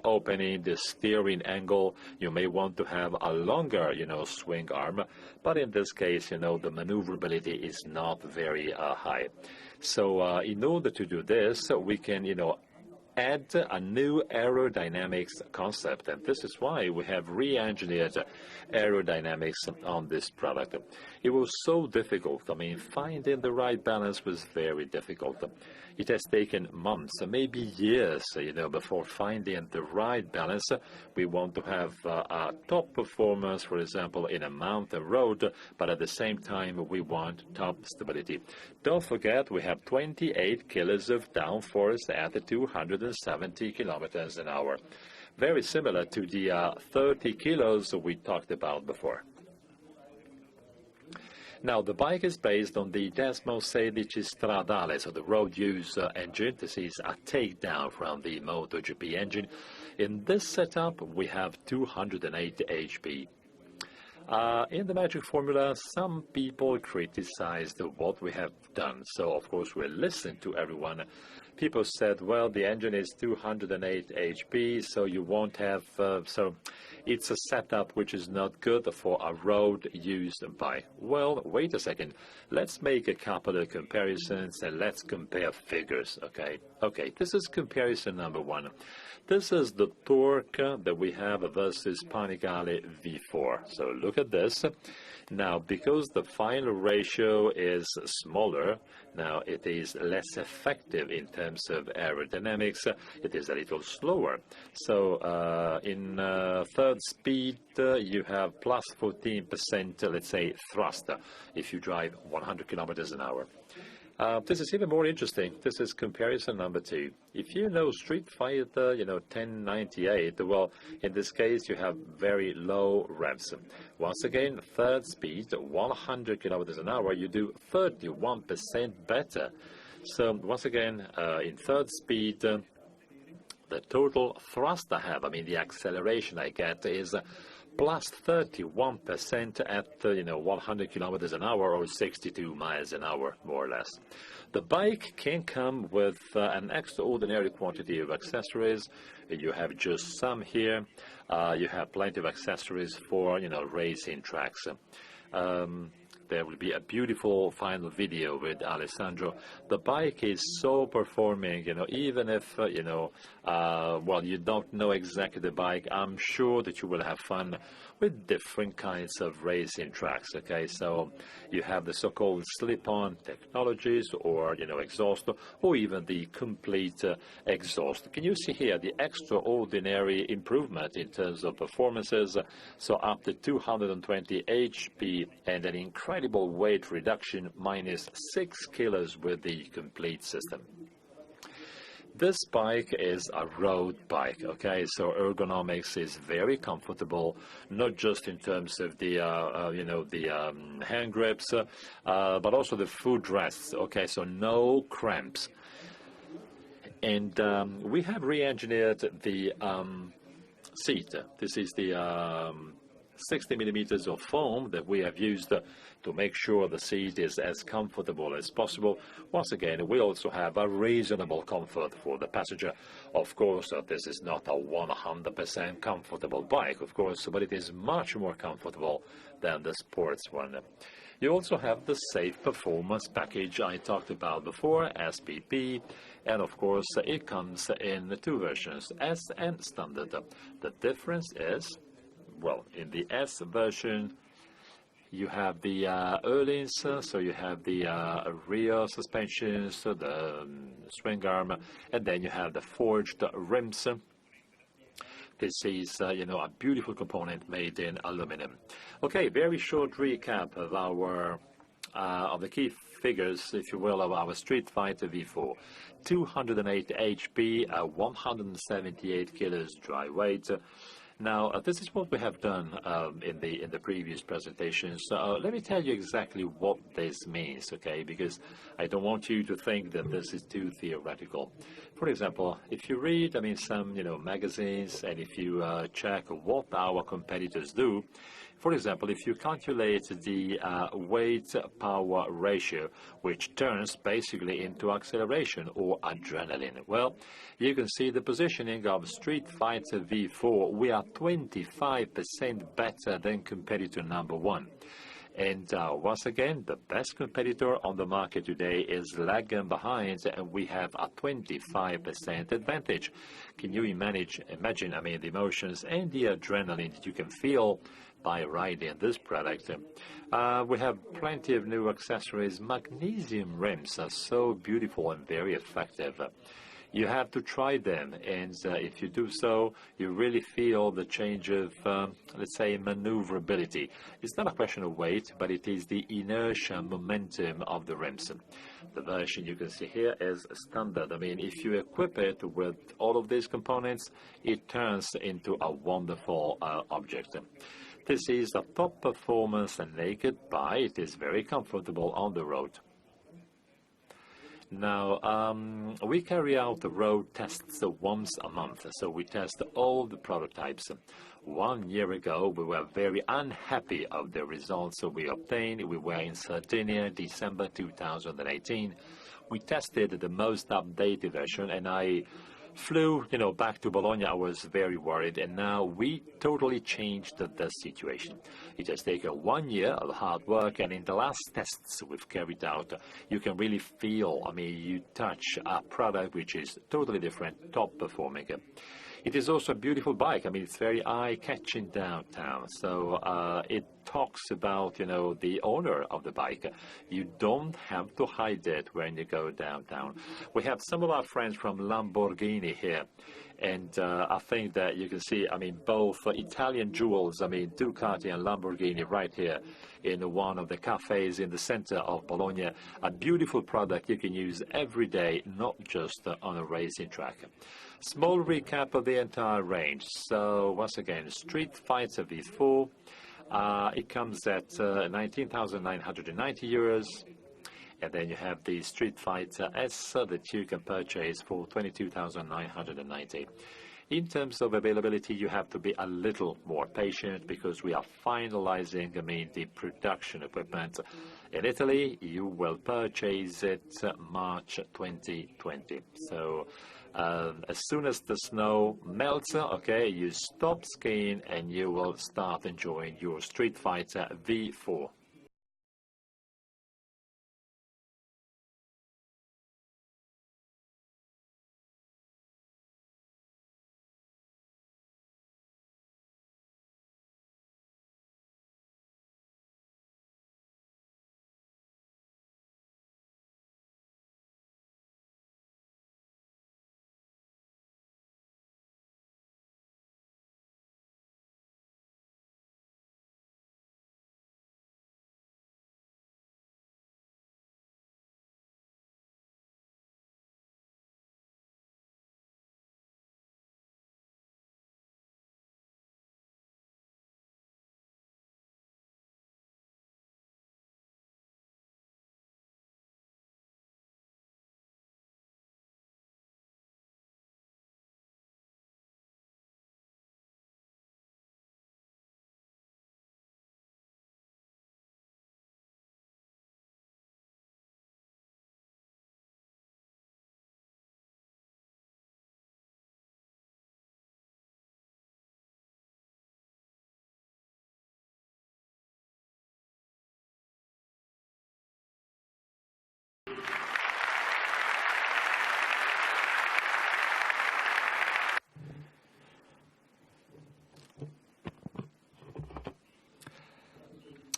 opening the steering angle, you may want to have a longer, swing arm. But in this case, the maneuverability is not very high. So in order to do this, we can, add a new aerodynamics concept, and this is why we have re-engineered aerodynamics on this product. It was so difficult. Finding the right balance was very difficult. It has taken months, maybe years, before finding the right balance. We want to have a top performance, for example, in a mountain road, but at the same time, we want top stability. Don't forget, we have 28 kilos of downforce at 270 kilometers an hour. Very similar to the 30 kilos we talked about before. Now, the bike is based on the 1016 stradale, so the road use engine. This is a takedown from the MotoGP engine. In this setup, we have 208 HP. In the magic formula, some people criticized what we have done. So, of course, we listened to everyone. People said, well, the engine is 208 HP, so you won't have, so it's a setup which is not good for a road-used bike. Well, wait a second. Let's make a couple of comparisons and let's compare figures, okay? Okay, this is comparison number one. This is the torque that we have versus Panigale V4. So look at this. Now, because the final ratio is smaller, now it is less effective in terms of aerodynamics. It is a little slower. So in third speed, you have plus 14%, let's say, thrust if you drive 100 kilometers an hour. This is even more interesting. This is comparison number two. If you know Streetfighter, 1098, well, in this case, you have very low revs. Once again, third speed, 100 kilometers an hour, you do 31% better. So once again, in third speed, the total thrust I have, the acceleration I get is plus 31% at 100 kilometers an hour or 62 miles an hour, more or less. The bike can come with an extraordinary quantity of accessories. You have just some here. You have plenty of accessories for racing tracks. There will be a beautiful final video with Alessandro. The bike is so performing, even if, well, you don't know exactly the bike, I'm sure that you will have fun with different kinds of racing tracks, okay? So you have the so-called slip-on technologies or, exhaust, or even the complete exhaust. Can you see here the extraordinary improvement in terms of performances? So up to 220 HP and an incredible weight reduction, minus 6 kilos with the complete system. This bike is a road bike, okay? So ergonomics is very comfortable, not just in terms of the, hand grips, but also the footrests, okay? So no cramps. And we have re-engineered the seat. This is the 60 millimeters of foam that we have used to make sure the seat is as comfortable as possible. Once again, we also have a reasonable comfort for the passenger. Of course, this is not a 100% comfortable bike, of course, but it is much more comfortable than the sports one. You also have the Safe Performance package I talked about before, SPP, and of course it comes in two versions, S and Standard. The difference is, well, in the S version, you have the Öhlins, so you have the rear suspensions, the swing arm, and then you have the forged rims. This is, a beautiful component made in aluminum. Okay, very short recap of our of the key figures, if you will, of our Streetfighter V4. 208 HP, 178 kilos dry weight. Now, this is what we have done in the previous presentations. Let me tell you exactly what this means, okay? Because I don't want you to think that this is too theoretical. For example, if you read, some, magazines, and if you check what our competitors do, for example, if you calculate the weight-power ratio, which turns basically into acceleration or adrenaline, well, you can see the positioning of Streetfighter V4. We are 25% better than competitor number one. And once again, the best competitor on the market today is lagging behind, and we have a 25% advantage. Can you imagine, the emotions and the adrenaline that you can feel by riding this product? We have plenty of new accessories. Magnesium rims are so beautiful and very effective. You have to try them, and if you do so, you really feel the change of, let's say, maneuverability. It's not a question of weight, but it is the inertia momentum of the rims. The version you can see here is standard. If you equip it with all of these components, it turns into a wonderful object. This is a top performance naked bike. It is very comfortable on the road. Now, we carry out the road tests once a month, so we test all the prototypes. 1 year ago, we were very unhappy of the results we obtained. We were in Sardinia, December 2018. We tested the most updated version, and I flew, back to Bologna. I was very worried, and now we totally changed the situation. It has taken 1 year of hard work, and in the last tests we've carried out, you can really feel, you touch a product which is totally different, top performing. It is also a beautiful bike. It's very eye-catching downtown. So it talks about, the owner of the bike. You don't have to hide it when you go downtown. We have some of our friends from Lamborghini here. And I think that you can see, both Italian jewels, Ducati and Lamborghini right here in one of the cafes in the center of Bologna. A beautiful product you can use every day, not just on a racing track. Small recap of the entire range. So once again, Streetfighter V4. It comes at 19,990 euros. And then you have the Streetfighter S that you can purchase for 22,990. In terms of availability, you have to be a little more patient because we are finalizing, the production equipment. In Italy, you will purchase it March 2020. So as soon as the snow melts, you stop skiing and you will start enjoying your Streetfighter V4.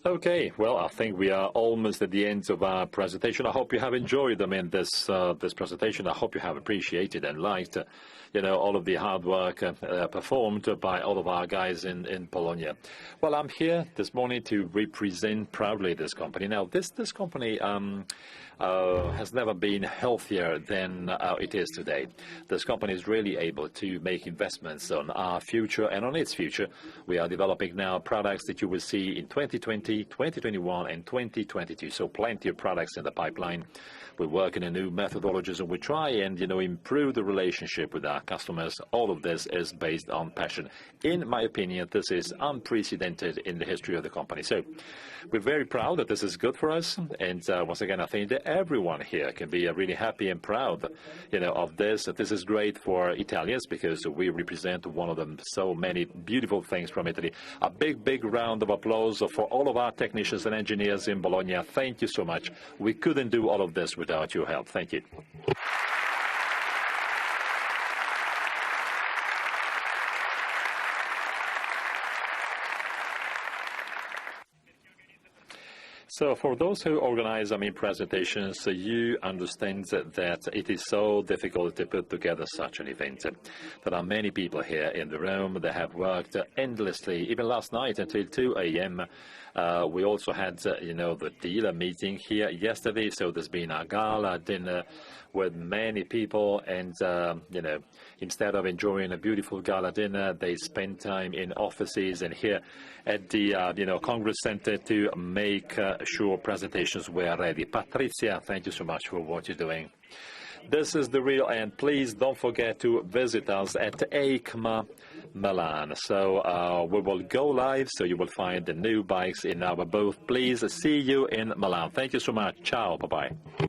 Okay, well, I think we are almost at the end of our presentation. I hope you have enjoyed, this presentation. I hope you have appreciated and liked, all of the hard work performed by all of our guys in Bologna. Well, I'm here this morning to represent proudly this company. Now, this company has never been healthier than it is today. This company is really able to make investments on our future and on its future. We are developing now products that you will see in 2020, 2021 and 2022. So plenty of products in the pipeline. We work in a new methodologies and we try and, improve the relationship with our customers. All of this is based on passion. In my opinion, this is unprecedented in the history of the company. So we're very proud that this is good for us. And once again, I think that everyone here can be really happy and proud, of this. This is great for Italians because we represent one of them. So many beautiful things from Italy. A big, big round of applause for all of our technicians and engineers in Bologna. Thank you so much. We couldn't do all of this without your help. Thank you. So for those who organize, presentations, you understand that it is so difficult to put together such an event. There are many people here in the room that have worked endlessly, even last night until 2 a.m. We also had, the dealer meeting here yesterday, so there's been a gala dinner with many people, and, instead of enjoying a beautiful gala dinner, they spend time in offices and here at the, Congress Center to make sure presentations were ready. Patrizia, thank you so much for what you're doing. This is the real end. Please don't forget to visit us at EICMA Milan. So we will go live, so you will find the new bikes in our booth. Please see you in Milan. Thank you so much. Ciao. Bye-bye.